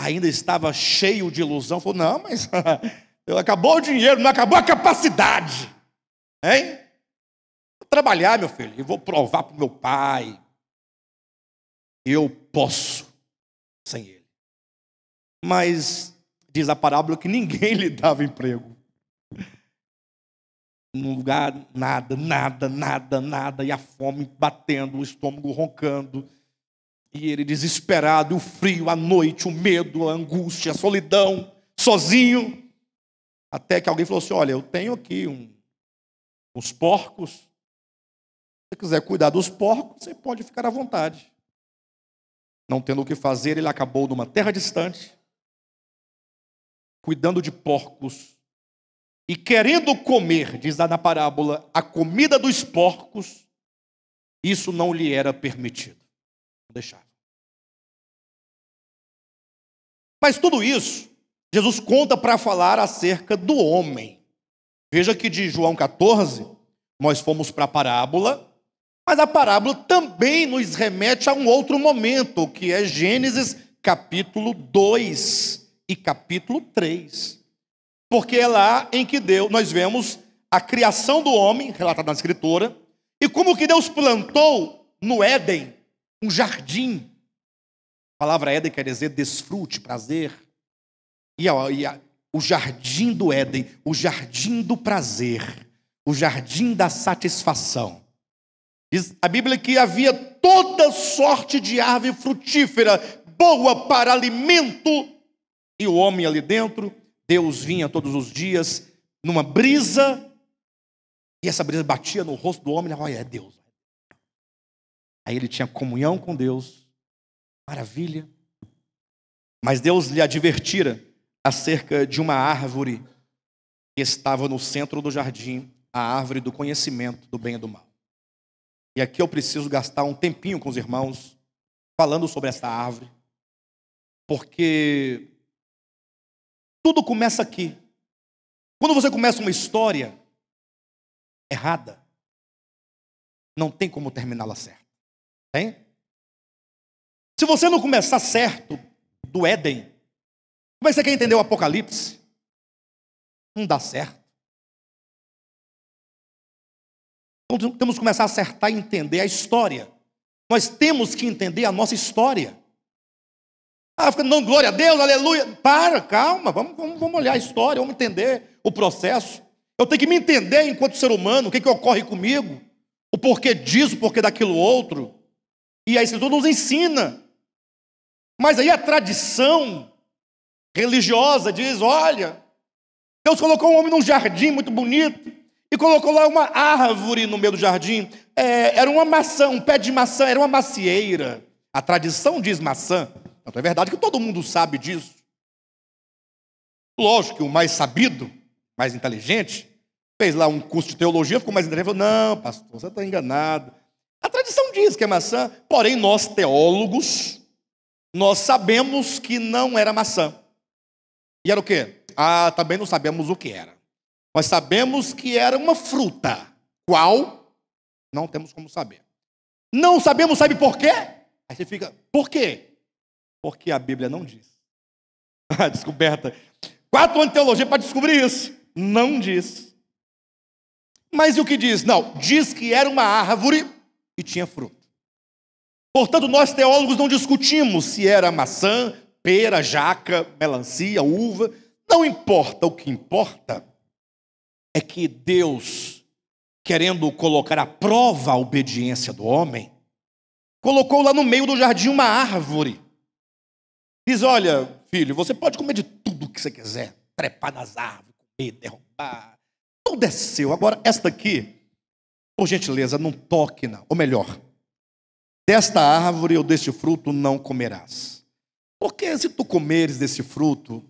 Speaker 1: ainda estava cheio de ilusão. Falou, não, mas acabou o dinheiro, não acabou a capacidade. Hein? Vou trabalhar, meu filho, e vou provar para o meu pai. Eu posso sem ele. Mas diz a parábola que ninguém lhe dava emprego. num lugar nada, nada, nada, nada, e a fome batendo, o estômago roncando, e ele desesperado, o frio, a noite, o medo, a angústia, a solidão, sozinho, até que alguém falou assim: olha, eu tenho aqui uns porcos, se você quiser cuidar dos porcos, você pode ficar à vontade. Não tendo o que fazer, ele acabou numa terra distante, cuidando de porcos, e querendo comer, diz lá na parábola, a comida dos porcos, isso não lhe era permitido. Não deixava. Mas tudo isso, Jesus conta para falar acerca do homem. Veja que de João 14, nós fomos para a parábola, mas a parábola também nos remete a um outro momento, que é Gênesis capítulo 2 e capítulo 3. Porque é lá em que nós vemos a criação do homem, relatada na Escritura, e como que Deus plantou no Éden um jardim. A palavra Éden quer dizer desfrute, prazer. O jardim do Éden, o jardim do prazer, o jardim da satisfação. Diz a Bíblia que havia toda sorte de árvore frutífera, boa para alimento, e o homem ali dentro. Deus vinha todos os dias numa brisa, e essa brisa batia no rosto do homem, e olha, é Deus. Aí ele tinha comunhão com Deus, maravilha. Mas Deus lhe advertira acerca de uma árvore que estava no centro do jardim, a árvore do conhecimento do bem e do mal. E aqui eu preciso gastar um tempinho com os irmãos, falando sobre essa árvore, porque tudo começa aqui. Quando você começa uma história errada, não tem como terminá-la certo. Tem? Se você não começar certo do Éden, como é que você quer entender o Apocalipse? Não dá certo. Então temos que começar a acertar e entender a história. Nós temos que entender a nossa história. Fica dando glória a Deus, aleluia. Calma, vamos olhar a história, vamos entender o processo. Eu tenho que me entender enquanto ser humano, o que ocorre comigo, o porquê disso, o porquê daquilo outro. E a Escritura nos ensina. Mas aí a tradição religiosa diz: olha, Deus colocou um homem num jardim muito bonito e colocou lá uma árvore no meio do jardim. Era uma maçã, um pé de maçã, era uma macieira. A tradição diz maçã. Então é verdade que todo mundo sabe disso. Lógico que o mais sabido, mais inteligente, fez lá um curso de teologia, ficou mais inteligente, falou: não, pastor, você está enganado. A tradição diz que é maçã, porém nós teólogos, nós sabemos que não era maçã. E era o quê? Também não sabemos o que era. Nós sabemos que era uma fruta. Qual? Não temos como saber. Não sabemos, sabe por quê? Aí você fica: por quê? Porque a Bíblia não diz. Descoberta. 4 anos de teologia para descobrir isso. Não diz. Mas e o que diz? Não, diz que era uma árvore e tinha fruto. Portanto, nós teólogos não discutimos se era maçã, pera, jaca, melancia, uva. Não importa. O que importa é que Deus, querendo colocar à prova a obediência do homem, colocou lá no meio do jardim uma árvore. Diz: olha, filho, você pode comer de tudo que você quiser, trepar nas árvores, comer, derrubar, tudo é seu. Agora, esta aqui, por gentileza, não toque, não. Ou melhor, desta árvore ou deste fruto não comerás. Porque se tu comeres desse fruto,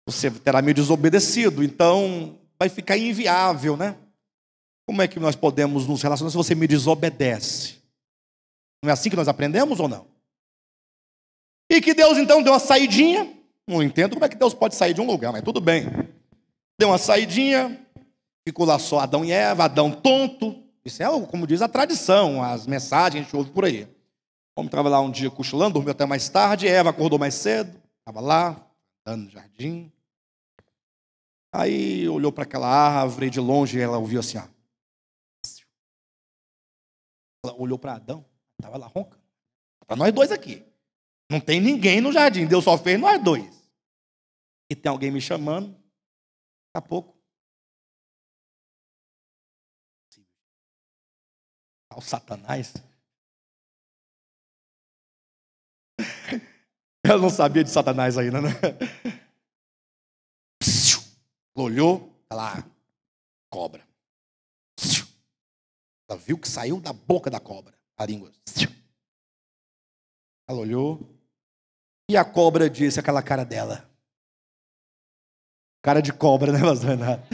Speaker 1: você terá me desobedecido, então vai ficar inviável, né? Como é que nós podemos nos relacionar se você me desobedece? Não é assim que nós aprendemos ou não? E que Deus então deu uma saidinha. Não entendo como é que Deus pode sair de um lugar, mas tudo bem. Deu uma saidinha, ficou lá só Adão e Eva, Adão tonto. Isso é, como diz a tradição, as mensagens que a gente ouve por aí. O homem estava lá um dia cochilando, dormiu até mais tarde, Eva acordou mais cedo, estava lá, andando no jardim. Aí olhou para aquela árvore, de longe ela ouviu assim, ó. Ela olhou para Adão. Estava lá roncando. Para nós dois aqui. Não tem ninguém no jardim. Deus só fez nós dois. e tem alguém me chamando. Daqui a pouco. O Satanás. Ela não sabia de Satanás ainda, né? Olhou, lá, cobra. Ela viu que saiu da boca da cobra, a língua. Ela olhou, e a cobra disse, aquela cara dela. Cara de cobra, né, pastor Renato?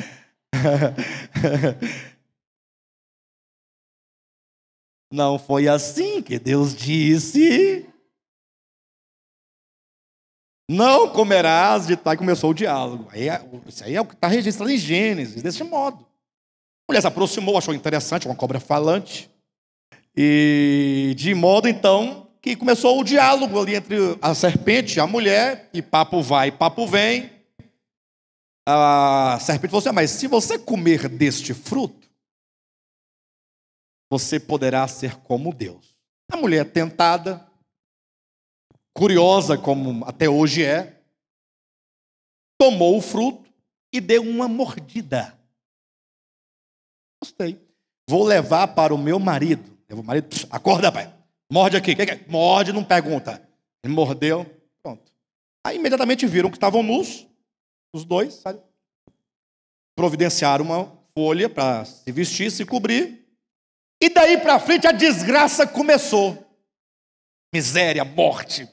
Speaker 1: Não foi assim que Deus disse. Não comerás de tal. E começou o diálogo. Isso aí é o que está registrado em Gênesis, desse modo. A mulher se aproximou, achou interessante, uma cobra falante. E de modo, então, que começou o diálogo ali entre a serpente e a mulher. E papo vai, papo vem. A serpente falou assim, mas se você comer deste fruto, você poderá ser como Deus. A mulher tentada, curiosa como até hoje é, tomou o fruto e deu uma mordida. Gostei. Vou levar para o meu marido. O marido, acorda, pai. Morde aqui. Morde, não pergunta. Ele mordeu, pronto. Aí imediatamente viram que estavam nus, os dois, sabe? Providenciaram uma folha para se vestir, se cobrir. E daí para frente a desgraça começou. Miséria, morte,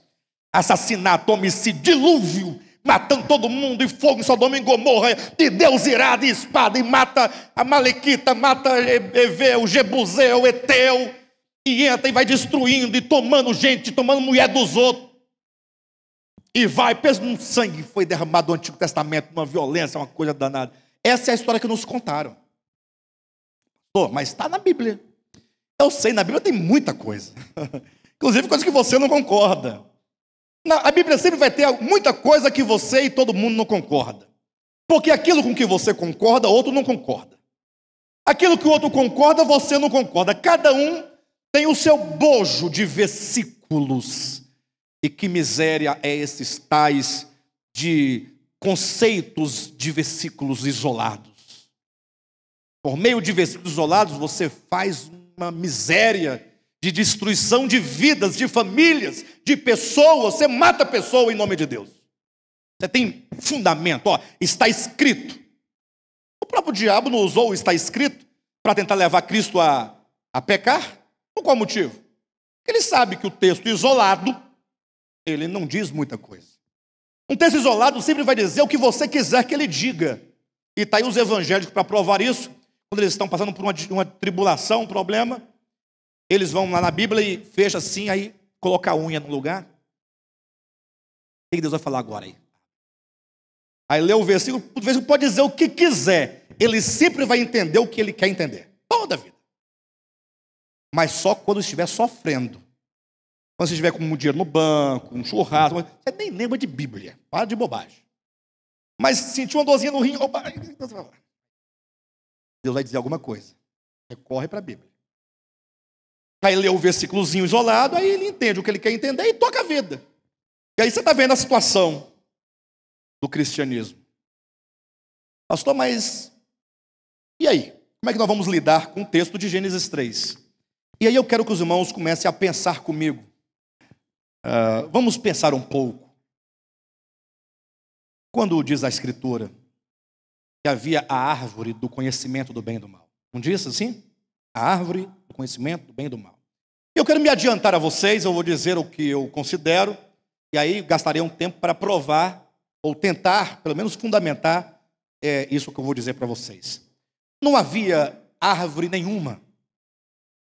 Speaker 1: assassinato, homicídio, dilúvio, matando todo mundo, e fogo em Sodoma e Gomorra, e Deus irado, e espada, e mata a Malequita, mata o Jebuseu, o Eteu, e entra e vai destruindo, e tomando gente, tomando mulher dos outros. E vai, pensa num sangue que foi derramado no Antigo Testamento, uma violência, uma coisa danada. Essa é a história que nos contaram. Mas está na Bíblia. Eu sei, na Bíblia tem muita coisa. Inclusive coisas que você não concorda. A Bíblia sempre vai ter muita coisa que você e todo mundo não concorda. Porque aquilo com que você concorda, outro não concorda. Aquilo que o outro concorda, você não concorda. Cada um tem o seu bojo de versículos. E que miséria é esses tais de conceitos de versículos isolados. Por meio de versículos isolados, você faz uma miséria de destruição de vidas, de famílias, de pessoas. Você mata a pessoa em nome de Deus. Você tem fundamento, está escrito. O próprio diabo não usou o está escrito para tentar levar Cristo a pecar? Por qual motivo? Porque ele sabe que o texto isolado, ele não diz muita coisa. Um texto isolado sempre vai dizer o que você quiser que ele diga. E está aí os evangélicos para provar isso. Quando eles estão passando por uma tribulação, um problema, eles vão lá na Bíblia e fecham assim, aí coloca a unha no lugar. O que Deus vai falar agora aí? Aí lê o versículo pode dizer o que quiser. Ele sempre vai entender o que ele quer entender. Toda a vida. Mas só quando estiver sofrendo. Quando você estiver com um dinheiro no banco, um churrasco, você nem lembra de Bíblia. Para de bobagem. Mas sentiu uma dorzinha no rim. Deus vai dizer alguma coisa. Recorre para a Bíblia. Aí lê o versículozinho isolado, aí ele entende o que ele quer entender e toca a vida. E aí você está vendo a situação do cristianismo. Pastor, mas e aí? Como é que nós vamos lidar com o texto de Gênesis 3? E aí eu quero que os irmãos comecem a pensar comigo. Vamos pensar um pouco. Quando diz a Escritura que havia a árvore do conhecimento do bem e do mal. Não diz assim? A árvore do conhecimento do bem e do mal. Eu quero me adiantar a vocês, eu vou dizer o que eu considero, e aí gastarei um tempo para provar, ou tentar, pelo menos fundamentar, isso que eu vou dizer para vocês. Não havia árvore nenhuma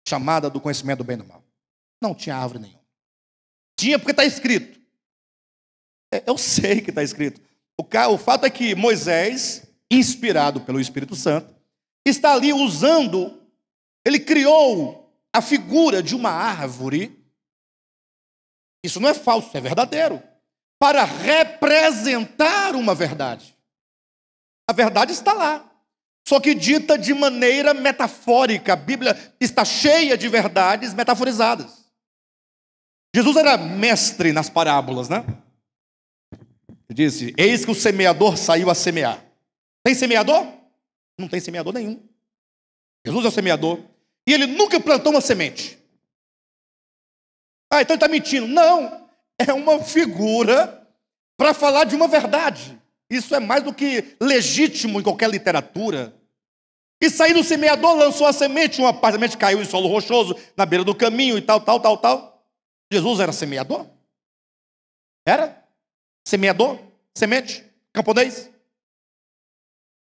Speaker 1: chamada do conhecimento do bem e do mal. Não tinha árvore nenhuma. Tinha porque está escrito. Eu sei que está escrito. O fato é que Moisés, inspirado pelo Espírito Santo, está ali usando, ele criou a figura de uma árvore. Isso não é falso, é verdadeiro. Para representar uma verdade. A verdade está lá. Só que dita de maneira metafórica. A Bíblia está cheia de verdades metaforizadas. Jesus era mestre nas parábolas, né? Disse: eis que o semeador saiu a semear. Tem semeador? Não tem semeador nenhum. Jesus é o semeador. E ele nunca plantou uma semente. Ah, então ele está mentindo. Não, é uma figura para falar de uma verdade. Isso é mais do que legítimo em qualquer literatura. E saindo o semeador, lançou a semente, uma parte da semente caiu em solo rochoso, na beira do caminho e tal. Jesus era semeador? Era? Semeador? Semente? Camponês?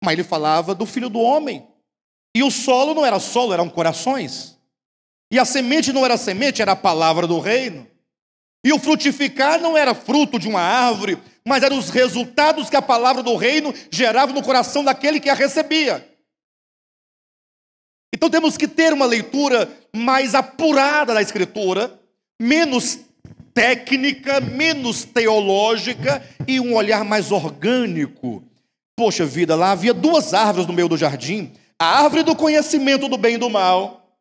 Speaker 1: Mas ele falava do Filho do Homem. E o solo não era solo, eram corações. E a semente não era semente, era a palavra do reino. E o frutificar não era fruto de uma árvore, mas eram os resultados que a palavra do reino gerava no coração daquele que a recebia. Então temos que ter uma leitura mais apurada da Escritura, menos técnica, menos teológica e um olhar mais orgânico. Poxa vida, lá havia duas árvores no meio do jardim: a árvore do conhecimento do bem e do mal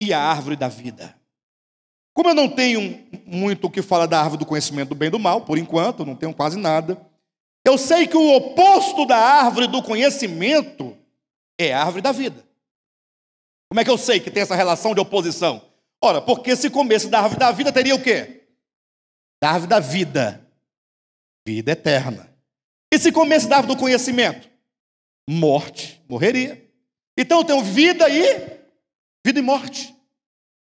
Speaker 1: e a árvore da vida. Como eu não tenho muito o que falar da árvore do conhecimento do bem e do mal, por enquanto, não tenho quase nada, eu sei que o oposto da árvore do conhecimento é a árvore da vida. Como é que eu sei que tem essa relação de oposição? Ora, porque se comesse da árvore da vida, teria o quê? Da árvore da vida, vida eterna. E se comesse da árvore do conhecimento? Morte, morreria. Então eu tenho vida e morte.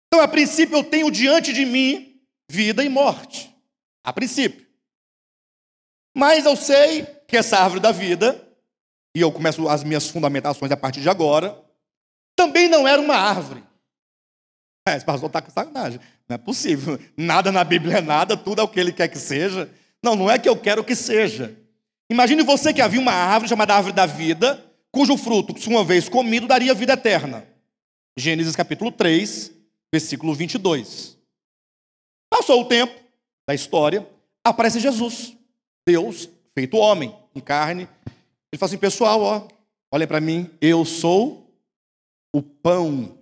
Speaker 1: Então, a princípio, eu tenho diante de mim vida e morte. A princípio. Mas eu sei que essa árvore da vida, e eu começo as minhas fundamentações a partir de agora, também não era uma árvore. Esse pastor está com sacanagem. Não é possível. Nada na Bíblia é nada, tudo é o que ele quer que seja. Não, não é que eu quero que seja. Imagine você que havia uma árvore chamada árvore da vida, cujo fruto, se uma vez comido, daria vida eterna. Gênesis capítulo 3, versículo 22. Passou o tempo da história, aparece Jesus, Deus feito homem, em carne. Ele fala assim: pessoal, olhem para mim, eu sou o pão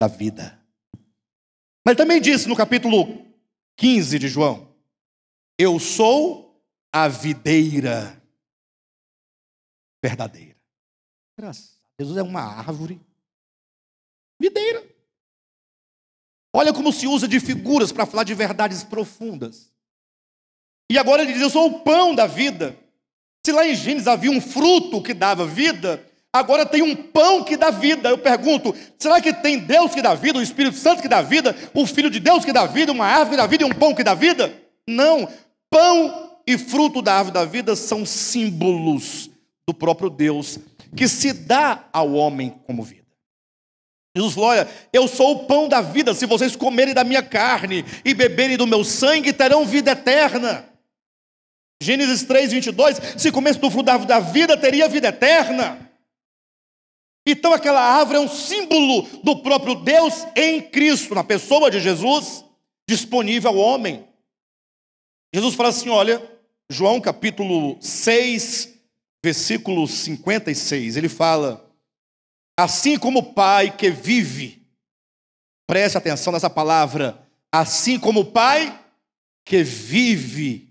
Speaker 1: da vida. Mas ele também disse no capítulo 15 de João: eu sou a videira verdadeira. Jesus é uma árvore videira. Olha como se usa de figuras para falar de verdades profundas. E agora ele diz: eu sou o pão da vida. Se lá em Gênesis havia um fruto que dava vida, agora tem um pão que dá vida. Eu pergunto: será que tem Deus que dá vida, o Espírito Santo que dá vida, o Filho de Deus que dá vida, uma árvore que dá vida e um pão que dá vida? Não. Pão e fruto da árvore da vida são símbolos do próprio Deus, que se dá ao homem como vida. Jesus falou: olha, eu sou o pão da vida. Se vocês comerem da minha carne e beberem do meu sangue, terão vida eterna. Gênesis 3, 22, se comesse do fruto da árvore da vida, teria vida eterna. Então aquela árvore é um símbolo do próprio Deus em Cristo, na pessoa de Jesus, disponível ao homem. Jesus fala assim, olha, João capítulo 6, versículo 56, ele fala: assim como o Pai que vive, preste atenção nessa palavra, assim como o Pai que vive.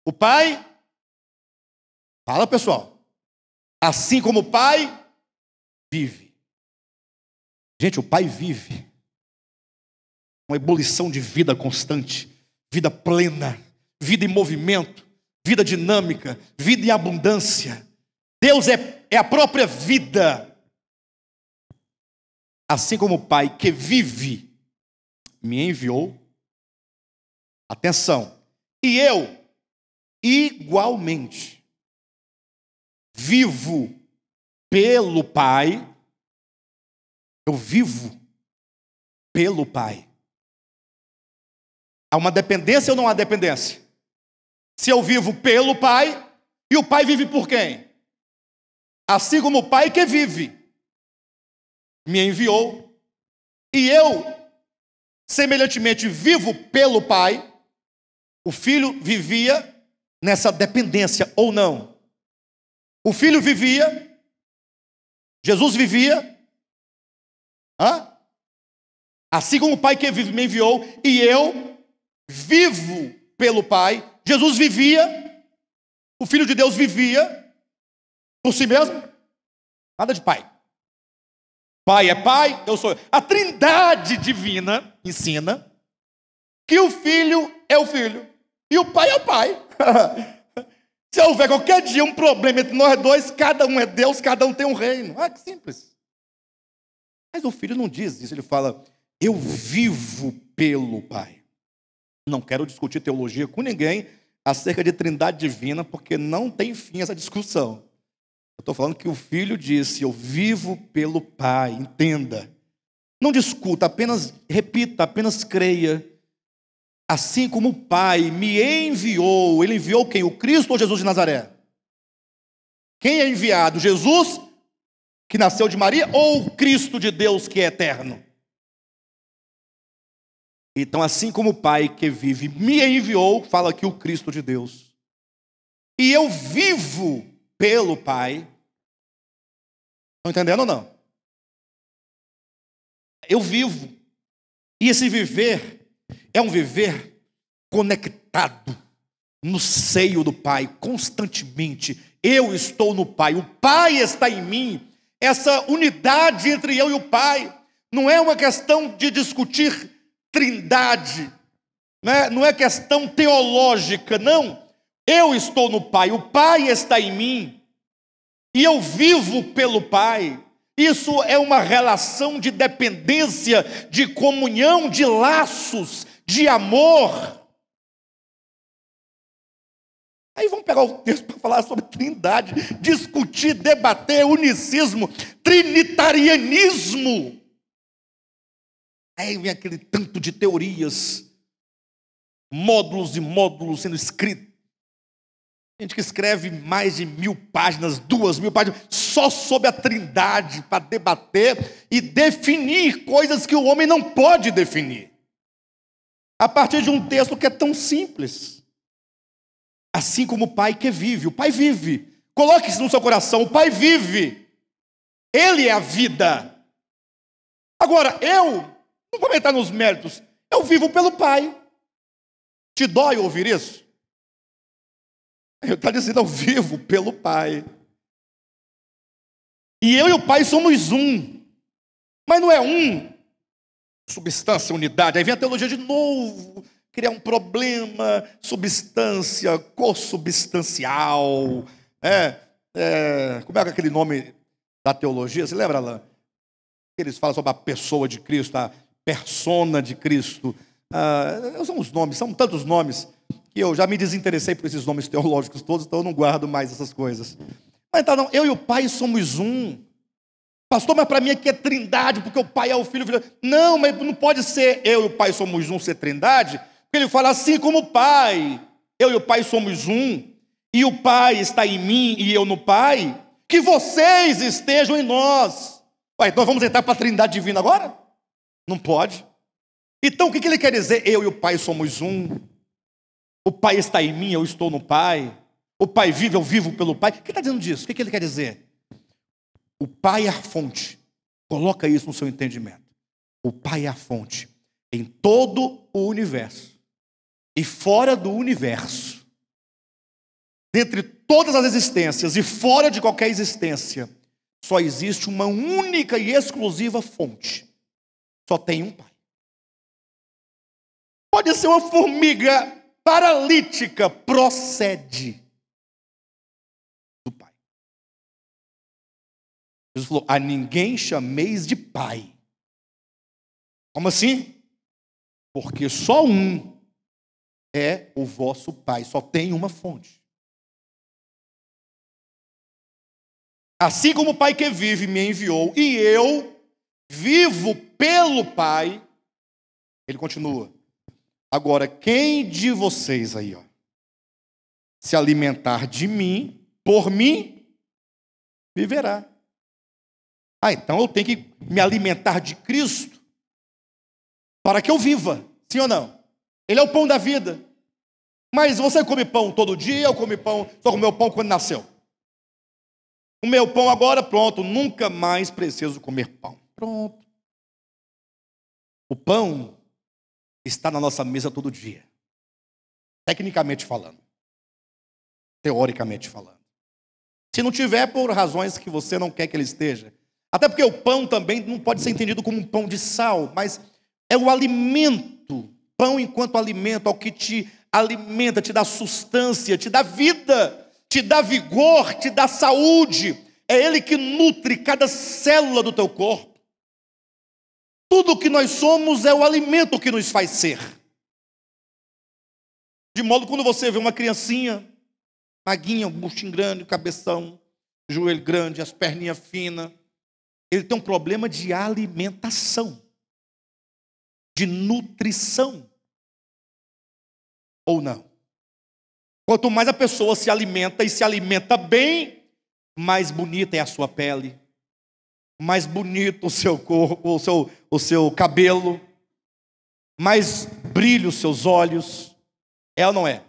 Speaker 1: O Pai, fala pessoal, assim como o Pai vive. Gente, o Pai vive. Uma ebulição de vida constante, vida plena, vida em movimento, vida dinâmica, vida em abundância. Deus é a própria vida. Assim como o Pai que vive me enviou, atenção, e eu igualmente vivo pelo Pai. Eu vivo pelo Pai. Há uma dependência ou não há dependência? Se eu vivo pelo Pai, e o Pai vive por quem? Assim como o Pai que vive me enviou, e eu semelhantemente vivo pelo Pai, o Filho vivia nessa dependência ou não? O Filho vivia, Jesus vivia, assim como o Pai que vive me enviou, e eu vivo pelo Pai, Jesus vivia, o Filho de Deus vivia por si mesmo, nada de pai. Pai é pai, eu sou eu. A Trindade divina ensina que o Filho é o Filho e o Pai é o Pai. Se houver qualquer dia um problema entre nós dois, cada um é Deus, cada um tem um reino. Ah, que simples. Mas o Filho não diz isso, ele fala, eu vivo pelo Pai. Não quero discutir teologia com ninguém acerca de Trindade divina, porque não tem fim essa discussão. Eu estou falando que o Filho disse, eu vivo pelo Pai, entenda. Não discuta, apenas repita, apenas creia. Assim como o Pai me enviou, ele enviou quem? O Cristo ou Jesus de Nazaré? Quem é enviado? Jesus, que nasceu de Maria, ou o Cristo de Deus que é eterno? Então, assim como o Pai que vive me enviou, fala aqui o Cristo de Deus. E eu vivo pelo Pai. Estão entendendo ou não? Eu vivo. E esse viver é um viver conectado no seio do Pai, constantemente. Eu estou no Pai, o Pai está em mim. Essa unidade entre eu e o Pai não é uma questão de discutir Trindade, né? Não é questão teológica, não. Eu estou no Pai, o Pai está em mim, e eu vivo pelo Pai. Isso é uma relação de dependência, de comunhão, de laços, de amor. Aí vamos pegar o texto para falar sobre Trindade, discutir, debater unicismo, trinitarianismo. Aí vem aquele tanto de teorias, módulos e módulos sendo escritos. Gente que escreve mais de 1000 páginas, 2000 páginas, só sobre a Trindade, para debater e definir coisas que o homem não pode definir. A partir de um texto que é tão simples. Assim como o Pai que vive. O Pai vive. Coloque isso no seu coração. O Pai vive. Ele é a vida. Agora, eu não vou entrar nos méritos. Eu vivo pelo Pai. Te dói ouvir isso? Eu estou dizendo, eu vivo pelo Pai. E eu e o Pai somos um. Mas não é um. Substância, unidade. Aí vem a teologia de novo. Criar um problema. Substância, consubstancial. Como é aquele nome da teologia? Você lembra, Alain? Eles falam sobre a pessoa de Cristo, a persona de Cristo. São os nomes, são tantos nomes que eu já me desinteressei por esses nomes teológicos todos, então eu não guardo mais essas coisas. Mas então, não, eu e o Pai somos um. Pastor, mas para mim aqui é Trindade, porque o Pai é o Filho. Não, mas não pode ser eu e o Pai somos um, ser Trindade, porque ele fala assim como o Pai, eu e o Pai somos um, e o Pai está em mim e eu no Pai, que vocês estejam em nós. Então vamos entrar para a Trindade divina agora? Não pode. Então o que ele quer dizer? Eu e o Pai somos um. O Pai está em mim, eu estou no Pai. O Pai vive, eu vivo pelo Pai. O que está dizendo disso? O que ele quer dizer? O Pai é a fonte. Coloca isso no seu entendimento. O Pai é a fonte em todo o universo e fora do universo. Dentre todas as existências e fora de qualquer existência, só existe uma única e exclusiva fonte. Só tem um Pai. Pode ser uma formiga paralítica, procede do Pai. Jesus falou, a ninguém chameis de Pai. Como assim? Porque só um é o vosso Pai, só tem uma fonte. Assim como o Pai que vive me enviou, e eu vivo pelo Pai, ele continua. Agora, quem de vocês aí, se alimentar de mim, por mim, viverá. Então eu tenho que me alimentar de Cristo para que eu viva, sim ou não? Ele é o pão da vida. Mas você come pão todo dia, eu come pão, só comeu pão quando nasceu. O meu pão agora, pronto, nunca mais preciso comer pão. Pronto. O pão está na nossa mesa todo dia. tecnicamente falando, teoricamente falando. Se não tiver, por razões que você não quer que ele esteja. Até porque o pão também não pode ser entendido como um pão de sal, mas é o alimento. Pão enquanto alimento, ao que te alimenta, te dá sustância, te dá vida, te dá vigor, te dá saúde. É ele que nutre cada célula do teu corpo. Tudo o que nós somos é o alimento que nos faz ser. De modo que quando você vê uma criancinha, maguinha, um buchinho grande, cabeção, joelho grande, as perninhas finas, ele tem um problema de alimentação, de nutrição. Ou não? Quanto mais a pessoa se alimenta e se alimenta bem, mais bonita é a sua pele, mais bonito o seu corpo, o seu cabelo, mais brilha os seus olhos. É ou não é?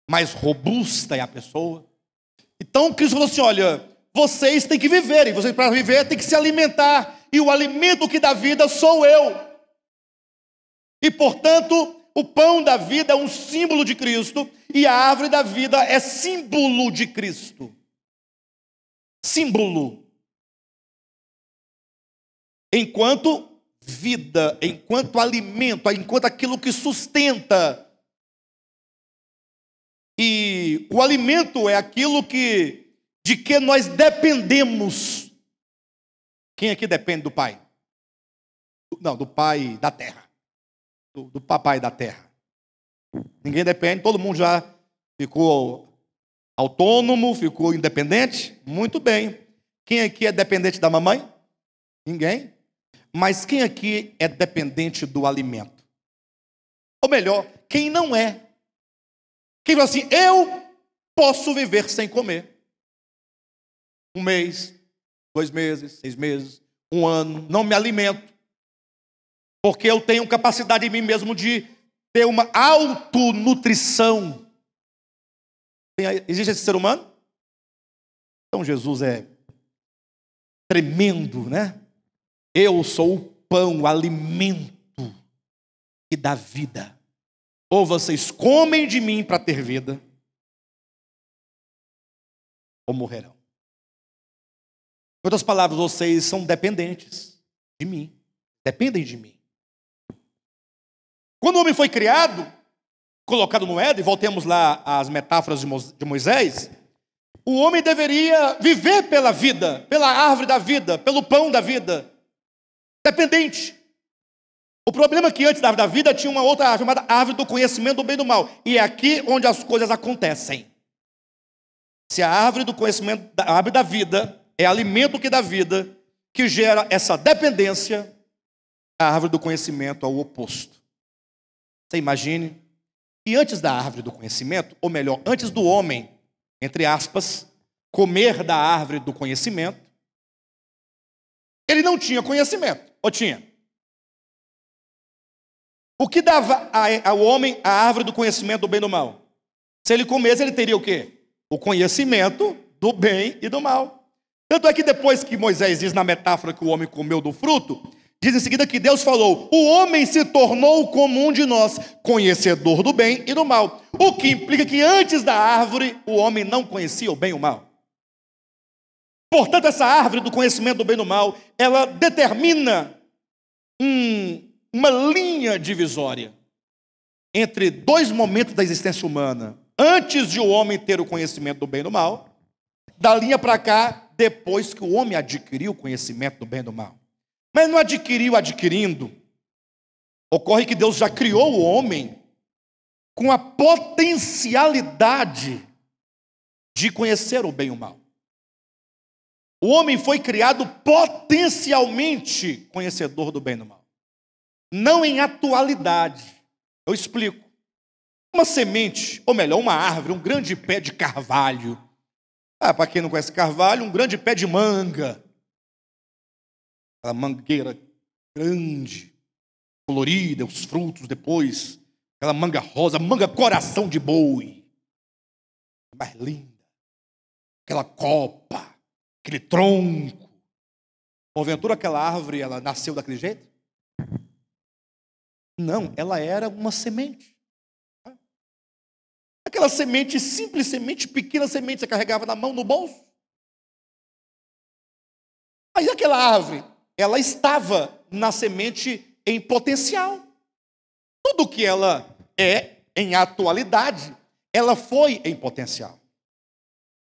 Speaker 1: Mais robusta é a pessoa. Então Cristo falou assim: olha, vocês têm que viver, e vocês para viver têm que se alimentar, e o alimento que dá vida sou eu. E portanto, o pão da vida é um símbolo de Cristo, e a árvore da vida é símbolo de Cristo. Símbolo. Enquanto vida, enquanto alimento, enquanto aquilo que sustenta. E o alimento é aquilo de que nós dependemos. Quem aqui depende do pai? Não, do pai da terra. Do papai da terra. Ninguém depende, todo mundo já ficou autônomo, ficou independente? Muito bem. Quem aqui é dependente da mamãe? Ninguém. Mas quem aqui é dependente do alimento? Ou melhor, quem não é? Quem fala assim: eu posso viver sem comer. 1 mês, 2 meses, 6 meses, 1 ano, não me alimento. Porque eu tenho capacidade em mim mesmo de ter uma autonutrição. Existe esse ser humano? Então Jesus é tremendo, né? Eu sou o pão, o alimento que dá vida. Ou vocês comem de mim para ter vida, ou morrerão. Em outras palavras, vocês são dependentes de mim. Dependem de mim. Quando o homem foi criado, colocado no Éden, voltemos lá às metáforas de Moisés, o homem deveria viver pela vida, pela árvore da vida, pelo pão da vida. Dependente. O problema é que antes da árvore da vida tinha uma outra árvore, chamada árvore do conhecimento do bem e do mal. E é aqui onde as coisas acontecem. Se a árvore do conhecimento, a árvore da vida, é alimento que dá vida, que gera essa dependência, a árvore do conhecimento é o oposto. Você imagine que antes da árvore do conhecimento, ou melhor, antes do homem, entre aspas, comer da árvore do conhecimento, ele não tinha conhecimento, ou tinha? O que dava ao homem a árvore do conhecimento do bem e do mal? Se ele comesse, ele teria o quê? O conhecimento do bem e do mal. Tanto é que depois que Moisés diz na metáfora que o homem comeu do fruto, diz em seguida que Deus falou: o homem se tornou como um de nós, conhecedor do bem e do mal. O que implica que antes da árvore, o homem não conhecia o bem e o mal. Portanto, essa árvore do conhecimento do bem e do mal, ela determina uma linha divisória entre 2 momentos da existência humana. Antes de o homem ter o conhecimento do bem e do mal, da linha para cá, depois que o homem adquiriu o conhecimento do bem e do mal. Mas não adquiriu adquirindo. Ocorre que Deus já criou o homem com a potencialidade de conhecer o bem e o mal. O homem foi criado potencialmente conhecedor do bem e do mal. Não em atualidade. Eu explico. Uma semente, ou melhor, uma árvore, um grande pé de carvalho. Para quem não conhece carvalho, um grande pé de manga. Aquela mangueira grande, colorida, os frutos depois. Aquela manga rosa, manga coração de boi. Mais linda. Aquela copa, aquele tronco. Porventura aquela árvore, ela nasceu daquele jeito? Não, ela era uma semente. Aquela semente, simples semente, pequena semente, você carregava na mão, no bolso. Aí aquela árvore, ela estava na semente em potencial. Tudo que ela é em atualidade, ela foi em potencial.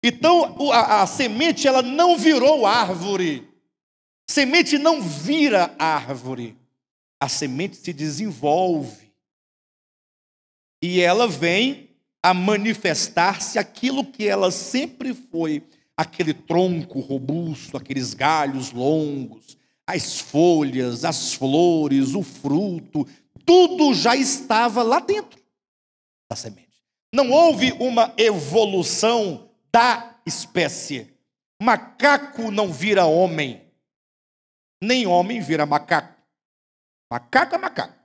Speaker 1: Então, a semente, ela não virou árvore. Semente não vira árvore. A semente se desenvolve. E ela vem a manifestar-se aquilo que ela sempre foi. Aquele tronco robusto, aqueles galhos longos, as folhas, as flores, o fruto, tudo já estava lá dentro da semente. Não houve uma evolução da espécie. Macaco não vira homem, nem homem vira macaco. Macaco é macaco.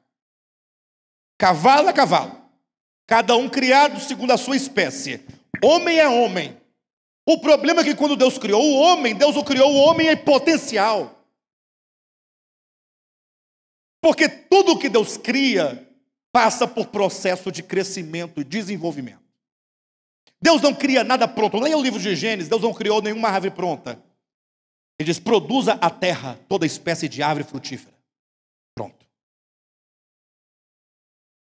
Speaker 1: Cavalo é cavalo. Cada um criado segundo a sua espécie. Homem é homem. O problema é que quando Deus criou o homem, Deus criou o homem em potencial. Porque tudo que Deus cria passa por processo de crescimento e desenvolvimento. Deus não cria nada pronto. Leia o livro de Gênesis, Deus não criou nenhuma árvore pronta. Ele diz, produza a terra toda espécie de árvore frutífera. Pronto.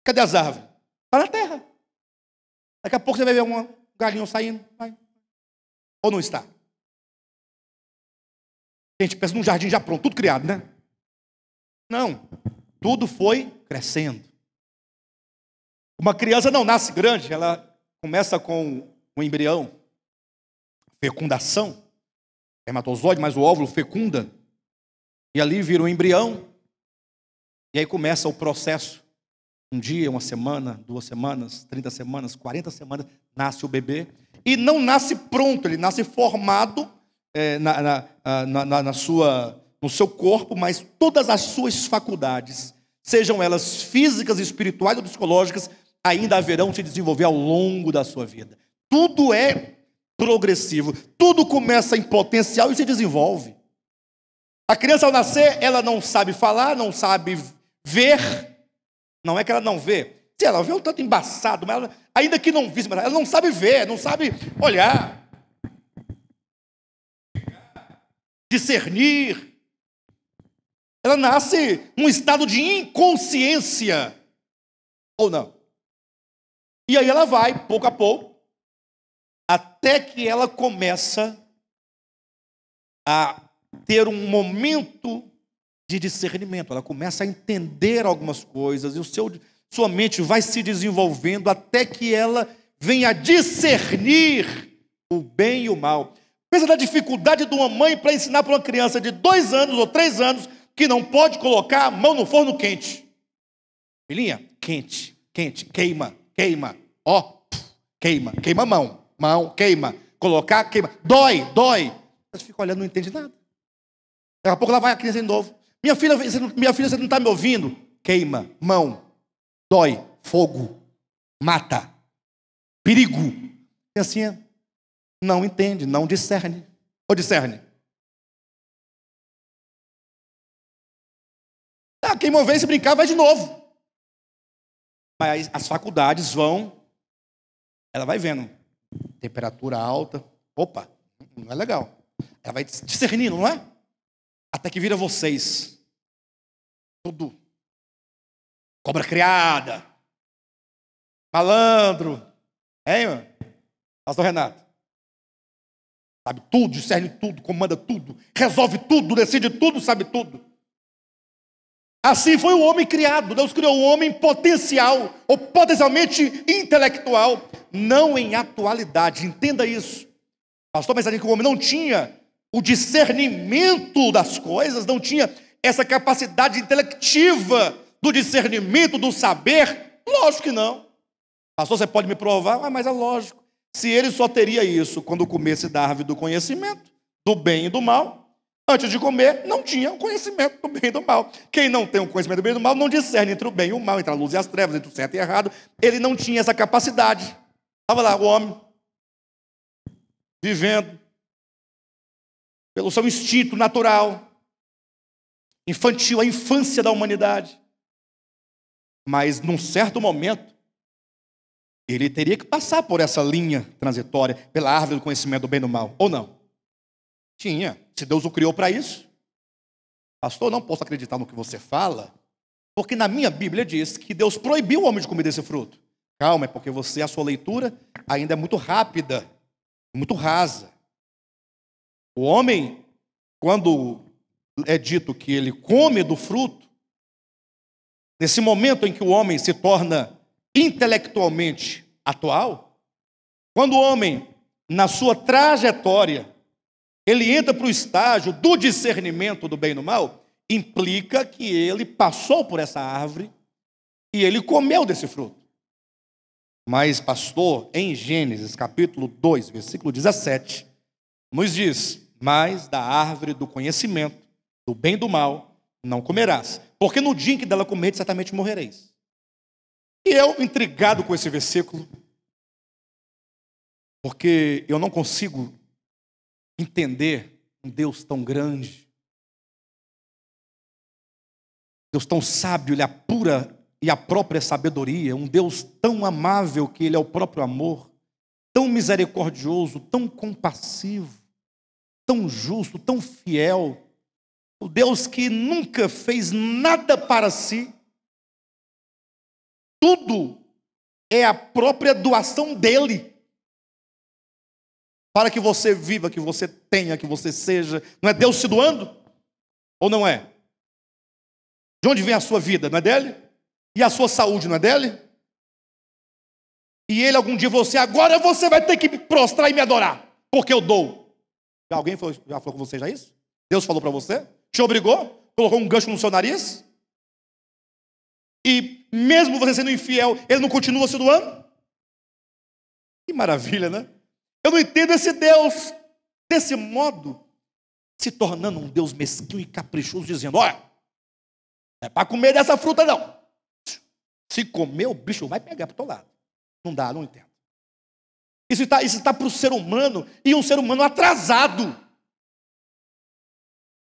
Speaker 1: Cadê as árvores? Está na terra. Daqui a pouco você vai ver um galinho saindo. Vai. Ou não está? Gente, pensa num jardim já pronto, tudo criado, né? Não. Tudo foi crescendo. Uma criança não nasce grande, ela começa com um embrião, fecundação, espermatozoide, mas o óvulo fecunda, e ali vira um embrião, e aí começa o processo. Um dia, uma semana, 2 semanas, 30 semanas, 40 semanas, nasce o bebê, e não nasce pronto, ele nasce formado no seu corpo, mas todas as suas faculdades, sejam elas físicas, espirituais ou psicológicas, ainda haverão de se desenvolver ao longo da sua vida. Tudo é progressivo, tudo começa em potencial e se desenvolve. A criança ao nascer, ela não sabe falar, não sabe ver, não é que ela não vê, se ela vê um tanto embaçado, mas ela, ainda que não visse, ela não sabe ver, não sabe olhar, discernir. Ela nasce num estado de inconsciência, ou não? E aí ela vai, pouco a pouco, até que ela começa a ter um momento de discernimento. Ela começa a entender algumas coisas, e sua mente vai se desenvolvendo até que ela venha a discernir o bem e o mal. Pensa na dificuldade de uma mãe para ensinar para uma criança de 2 anos ou 3 anos que não pode colocar a mão no forno quente. Filhinha, quente, quente, queima. Queima, ó, queima a mão, queima, colocar, queima, dói. Você fica olhando, não entende nada. Daqui a pouco lá vai a criança de novo. Minha filha, você não está me ouvindo? Queima, mão, dói, fogo, mata, perigo. E assim, não entende, não discerne. Ou discerne? Queima uma vez, se brincar, vai de novo. Mas as faculdades ela vai vendo, temperatura alta, opa, não é legal. Ela vai discernindo, não é? Até que vira vocês. Tudo. Cobra criada. Malandro. Hein, mano? Pastor Renato. Sabe tudo, discerne tudo, comanda tudo, resolve tudo, decide tudo, sabe tudo. Assim foi o homem criado. Deus criou o homem potencial, ou potencialmente intelectual, não em atualidade. Entenda isso. Pastor, mas que o homem não tinha o discernimento das coisas, não tinha essa capacidade intelectiva do discernimento, do saber? Lógico que não. Pastor, você pode me provar? Mas é lógico. Se ele só teria isso quando comesse da árvore do conhecimento, do bem e do mal, antes de comer, não tinha o conhecimento do bem e do mal. Quem não tem o conhecimento do bem e do mal, não discerne entre o bem e o mal, entre a luz e as trevas, entre o certo e o errado. Ele não tinha essa capacidade. Estava lá o homem, vivendo pelo seu instinto natural, infantil, a infância da humanidade. Mas, num certo momento, ele teria que passar por essa linha transitória, pela árvore do conhecimento do bem e do mal, ou não? Tinha. Se Deus o criou para isso. Pastor, não posso acreditar no que você fala, porque na minha Bíblia diz que Deus proibiu o homem de comer desse fruto. Calma, é porque a sua leitura ainda é muito rápida, muito rasa. O homem, quando é dito que ele come do fruto, nesse momento em que o homem se torna intelectualmente atual, quando o homem, na sua trajetória, ele entra para o estágio do discernimento do bem e do mal, implica que ele passou por essa árvore e ele comeu desse fruto. Mas, pastor, em Gênesis capítulo 2, versículo 17, nos diz: mas da árvore do conhecimento, do bem e do mal, não comerás, porque no dia em que dela comeres, certamente morrereis. E eu, intrigado com esse versículo, porque eu não consigo entender um Deus tão grande, Deus tão sábio, Ele é a pura e a própria sabedoria, um Deus tão amável que Ele é o próprio amor, tão misericordioso, tão compassivo, tão justo, tão fiel, o Deus que nunca fez nada para si, tudo é a própria doação dEle, para que você viva, que você tenha, que você seja. Não é Deus se doando? Ou não é? De onde vem a sua vida? Não é dele? E a sua saúde não é dele? E ele algum dia agora você vai ter que me prostrar e me adorar, porque eu dou. Alguém já falou com você já isso? Deus falou para você? Te obrigou? Colocou um gancho no seu nariz? E mesmo você sendo infiel, ele não continua se doando? Que maravilha, né? Eu não entendo esse Deus desse modo, se tornando um Deus mesquinho e caprichoso, dizendo: olha, não é para comer dessa fruta não. Se comer, o bicho vai pegar para o teu lado. Não dá, não entendo. Isso está para o ser humano, e um ser humano atrasado.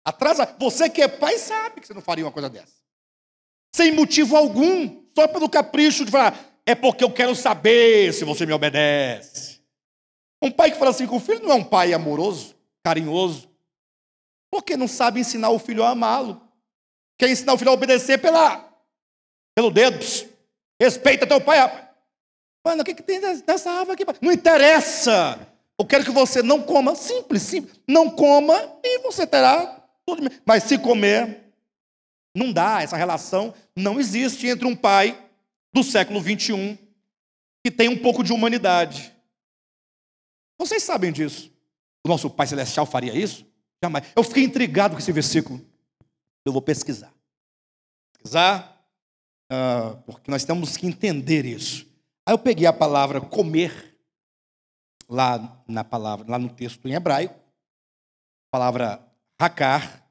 Speaker 1: Atrasado. Você que é pai sabe que você não faria uma coisa dessa. Sem motivo algum, só pelo capricho de falar: é porque eu quero saber se você me obedece. Um pai que fala assim com o filho não é um pai amoroso, carinhoso, porque não sabe ensinar o filho a amá-lo. Quer ensinar o filho a obedecer pelo dedo. Respeita teu pai, rapaz. Mano, o que tem nessa árvore aqui? Não interessa. Eu quero que você não coma. Simples. Não coma e você terá tudo. Mas se comer, não dá. Essa relação não existe entre um pai do século 21 que tem um pouco de humanidade. Vocês sabem disso. O nosso Pai Celestial faria isso? Jamais. Eu fiquei intrigado com esse versículo. Eu vou pesquisar. Porque nós temos que entender isso. Aí eu peguei a palavra comer, lá no texto em hebraico, a palavra hakar,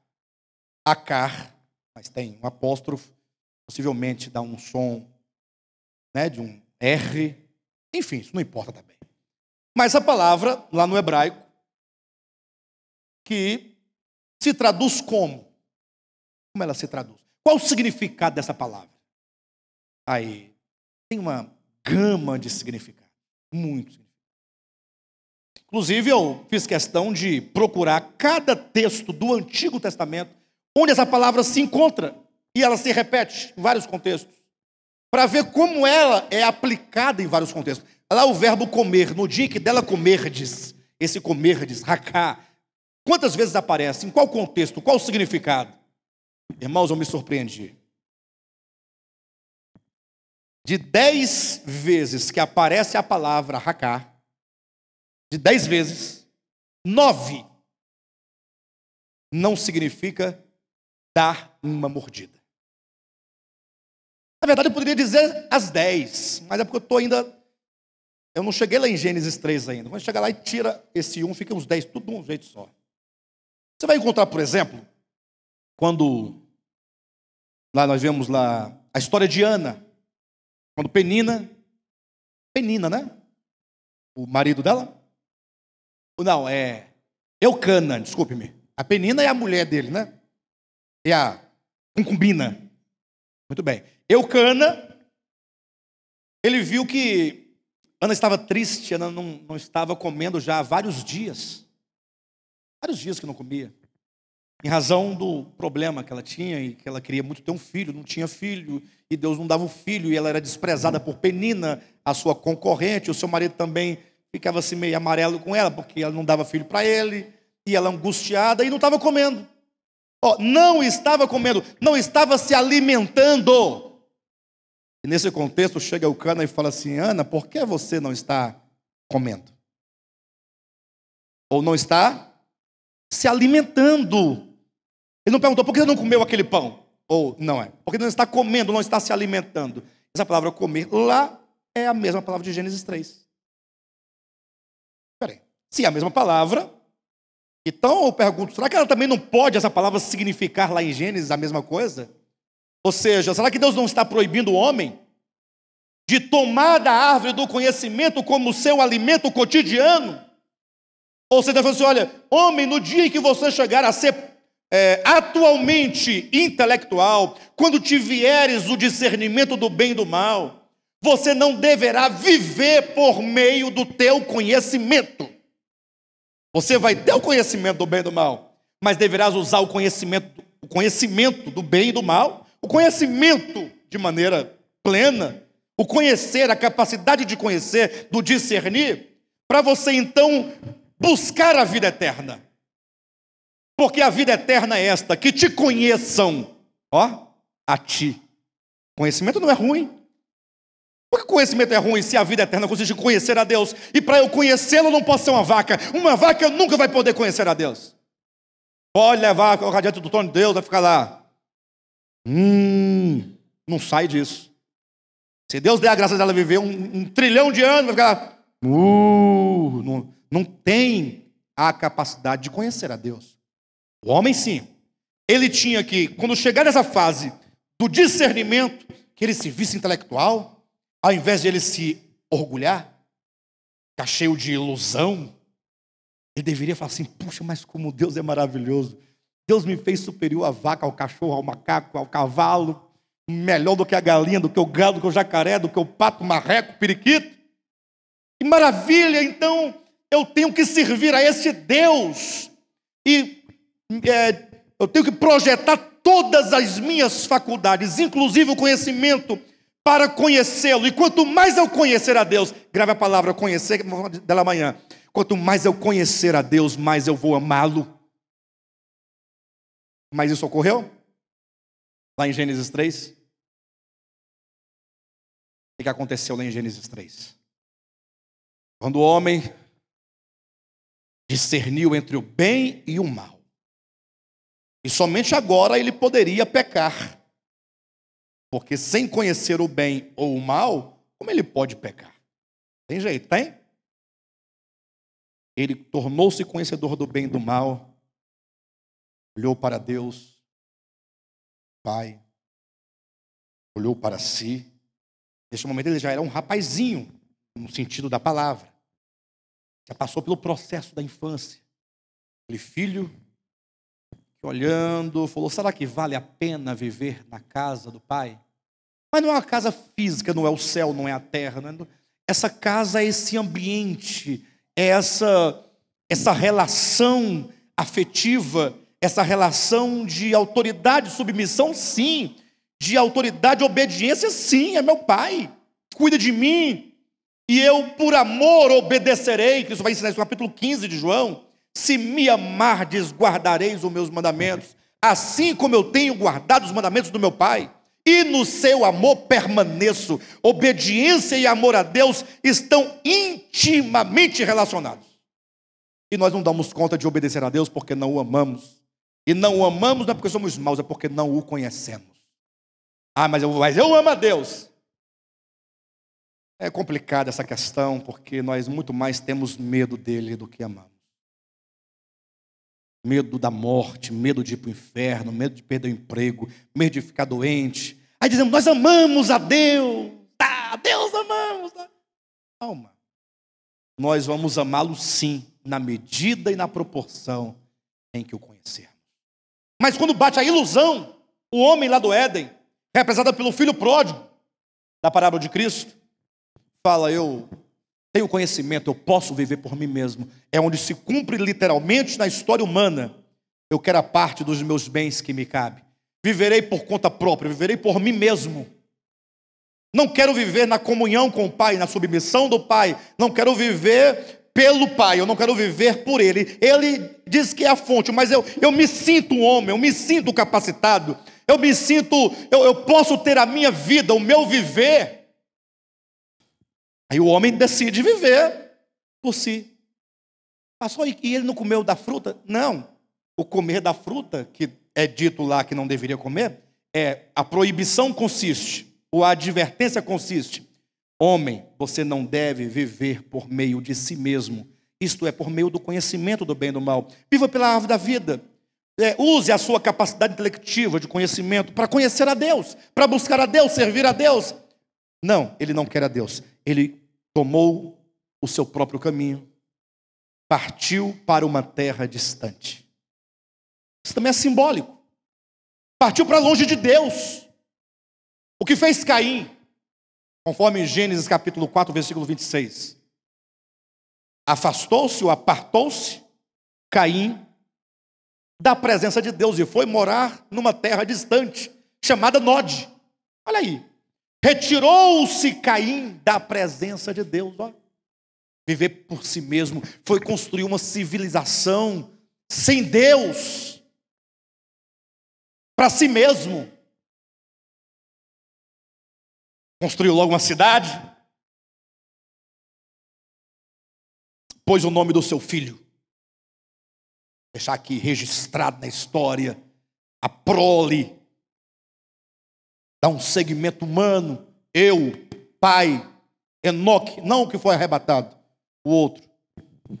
Speaker 1: mas tem um apóstrofo, possivelmente dá um som, né, de um R, enfim, isso não importa também. Mas a palavra, lá no hebraico, que se traduz como? Como ela se traduz? Qual o significado dessa palavra? Aí, tem uma gama de significado, muito significado. Inclusive, eu fiz questão de procurar cada texto do Antigo Testamento, onde essa palavra se encontra, e ela se repete em vários contextos, para ver como ela é aplicada em vários contextos. Lá o verbo comer, no dia que dela comerdes, esse comerdes, haká, quantas vezes aparece? Em qual contexto? Qual o significado? Irmãos, eu me surpreendi. De 10 vezes que aparece a palavra haká, de 10 vezes, 9 não significa dar uma mordida. Na verdade, eu poderia dizer as 10, mas é porque eu não cheguei lá em Gênesis 3 ainda. Quando chegar lá e tira esse 1, fica os 10, tudo de um jeito só. Você vai encontrar, por exemplo, quando lá nós vemos lá a história de Ana, quando Penina, né? O marido dela? Não, é Eucana, desculpe-me. A Penina é a mulher dele, né? É a concubina. Muito bem. Eucana, ele viu que Ana estava triste, Ana não estava comendo já há vários dias. Vários dias que não comia. Em razão do problema que ela tinha e que ela queria muito ter um filho, não tinha filho, e Deus não dava um filho, e ela era desprezada por Penina, a sua concorrente. O seu marido também ficava assim meio amarelo com ela, porque ela não dava filho para ele, e ela angustiada, e não estava comendo. Não estava comendo, não estava se alimentando. E nesse contexto chega o Cana e fala assim: Ana, por que você não está comendo? Ou não está se alimentando? Ele não perguntou por que você não comeu aquele pão. Ou não é, porque não está comendo, não está se alimentando. Essa palavra comer lá é a mesma palavra de Gênesis 3. Peraí, se é a mesma palavra, então eu pergunto, será que ela também não pode essa palavra significar lá em Gênesis a mesma coisa? Ou seja, será que Deus não está proibindo o homem de tomar da árvore do conhecimento como seu alimento cotidiano? Ou seja, Deus falou assim: olha, homem, no dia em que você chegar a ser atualmente intelectual, quando te vieres o discernimento do bem e do mal, você não deverá viver por meio do teu conhecimento. Você vai ter o conhecimento do bem e do mal, mas deverás usar o conhecimento do bem e do mal, o conhecimento de maneira plena, o conhecer, a capacidade de conhecer, do discernir, para você então buscar a vida eterna. Porque a vida eterna é esta, que te conheçam, a ti. Conhecimento não é ruim. Por que conhecimento é ruim se a vida eterna consiste em conhecer a Deus? E para eu conhecê-lo eu não posso ser uma vaca. Uma vaca nunca vai poder conhecer a Deus. Pode levar o radiante do trono de Deus, vai ficar lá. Não sai disso. Se Deus der a graça dela viver um trilhão de anos, vai ficar lá. Não tem a capacidade de conhecer a Deus. O homem sim. Ele tinha que, quando chegar nessa fase do discernimento, que ele se visse intelectual, ao invés de ele se orgulhar, ficar cheio de ilusão, ele deveria falar assim: puxa, mas como Deus é maravilhoso. Deus me fez superior à vaca, ao cachorro, ao macaco, ao cavalo, melhor do que a galinha, do que o galo, do que o jacaré, do que o pato, o marreco, o periquito. Que maravilha! Então eu tenho que servir a esse Deus e eu tenho que projetar todas as minhas faculdades, inclusive o conhecimento, para conhecê-lo. E quanto mais eu conhecer a Deus, grave a palavra conhecer, que vamos falar dela amanhã. Quanto mais eu conhecer a Deus, mais eu vou amá-lo. Mas isso ocorreu? Lá em Gênesis 3? O que aconteceu lá em Gênesis 3? Quando o homem discerniu entre o bem e o mal. E somente agora ele poderia pecar. Porque sem conhecer o bem ou o mal, como ele pode pecar? Tem jeito, tem? Ele tornou-se conhecedor do bem e do mal, olhou para Deus, Pai, olhou para si. Neste momento ele já era um rapazinho, no sentido da palavra. Já passou pelo processo da infância. Aquele filho que olhando, falou: será que vale a pena viver na casa do Pai? Mas não é uma casa física, não é o céu, não é a terra. Não é... Essa casa é esse ambiente, é essa relação afetiva, essa relação de autoridade e submissão, sim. De autoridade e obediência, sim. É meu Pai, cuida de mim. E eu, por amor, obedecerei. Cristo vai ensinar isso no capítulo 15 de João. Se me amardes, guardareis os meus mandamentos, assim como eu tenho guardado os mandamentos do meu Pai. E no seu amor permaneço. Obediência e amor a Deus estão intimamente relacionados. E nós não damos conta de obedecer a Deus porque não o amamos. E não o amamos não é porque somos maus, é porque não o conhecemos. Mas eu amo a Deus. É complicada essa questão, porque nós muito mais temos medo dele do que amamos. Medo da morte, medo de ir para o inferno, medo de perder o emprego, medo de ficar doente. Aí dizemos: nós amamos a Deus. Deus amamos. Calma. Nós vamos amá-lo sim, na medida e na proporção em que o conhecermos. Mas quando bate a ilusão, o homem lá do Éden, representado pelo filho pródigo, da parábola de Cristo, fala: eu tenho conhecimento, eu posso viver por mim mesmo. É onde se cumpre literalmente na história humana. Eu quero a parte dos meus bens que me cabe. Viverei por conta própria, viverei por mim mesmo. Não quero viver na comunhão com o Pai, na submissão do Pai. Não quero viver pelo Pai, eu não quero viver por Ele. Ele diz que é a fonte, mas eu me sinto um homem, eu me sinto capacitado. Eu posso ter a minha vida, o meu viver. Aí o homem decide viver por si. Pastor, e ele não comeu da fruta? Não. O comer da fruta, que é dito lá que não deveria comer, a proibição consiste, ou a advertência consiste: homem, você não deve viver por meio de si mesmo. Isto é, por meio do conhecimento do bem e do mal. Viva pela árvore da vida. Use a sua capacidade intelectiva de conhecimento para conhecer a Deus, para buscar a Deus, servir a Deus. Não, ele não quer a Deus. Ele tomou o seu próprio caminho, partiu para uma terra distante. Isso também é simbólico. Partiu para longe de Deus. O que fez Caim, conforme Gênesis capítulo 4, versículo 26. Afastou-se ou apartou-se Caim da presença de Deus e foi morar numa terra distante, chamada Nod. Olha aí. Retirou-se Caim da presença de Deus. Olha. Viver por si mesmo. Foi construir uma civilização sem Deus. Para si mesmo. Construiu logo uma cidade. Pôs o nome do seu filho. Deixar aqui registrado na história. A prole. Dá um segmento humano. Eu, pai, Enoque. Não o que foi arrebatado. O outro.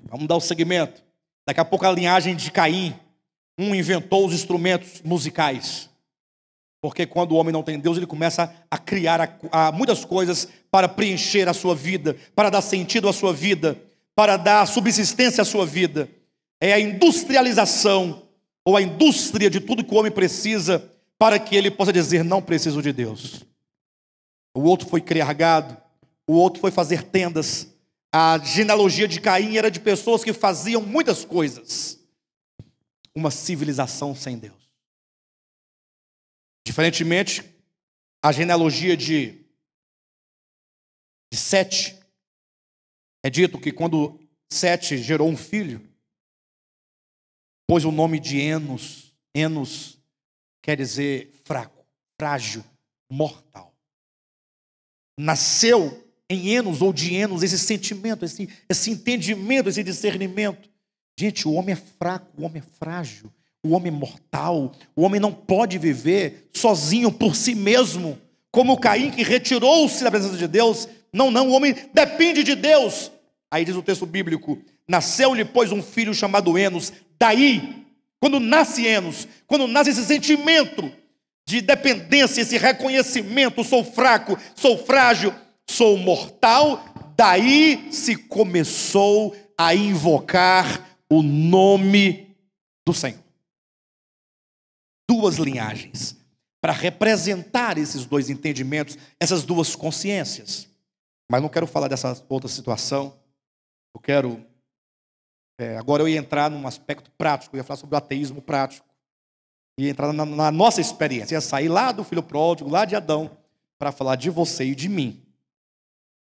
Speaker 1: Vamos dar o segmento. Daqui a pouco a linhagem de Caim. Um inventou os instrumentos musicais. Porque quando o homem não tem Deus, ele começa a criar muitas coisas para preencher a sua vida, para dar sentido à sua vida, para dar subsistência à sua vida. É a industrialização, ou a indústria de tudo que o homem precisa, para que ele possa dizer: não preciso de Deus. O outro foi criar gado, o outro foi fazer tendas. A genealogia de Caim era de pessoas que faziam muitas coisas. Uma civilização sem Deus. Diferentemente, a genealogia de Sete, é dito que quando Sete gerou um filho, pôs o nome de Enos. Enos quer dizer fraco, frágil, mortal. Nasceu em Enos ou de Enos esse sentimento, esse entendimento, esse discernimento. Gente, o homem é fraco, o homem é frágil. O homem é mortal, o homem não pode viver sozinho por si mesmo, como Caim, que retirou-se da presença de Deus. Não, o homem depende de Deus. Aí diz o texto bíblico: nasceu-lhe, pois, um filho chamado Enos. Daí, quando nasce Enos, quando nasce esse sentimento de dependência, esse reconhecimento: sou fraco, sou frágil, sou mortal, daí se começou a invocar o nome do Senhor. Duas linhagens, para representar esses dois entendimentos, essas duas consciências. Mas não quero falar dessa outra situação. Eu quero, agora eu ia entrar num aspecto prático, eu ia falar sobre o ateísmo prático. Ia entrar na nossa experiência, ia sair lá do filho pródigo, lá de Adão, para falar de você e de mim.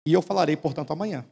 Speaker 1: E eu falarei, portanto, amanhã.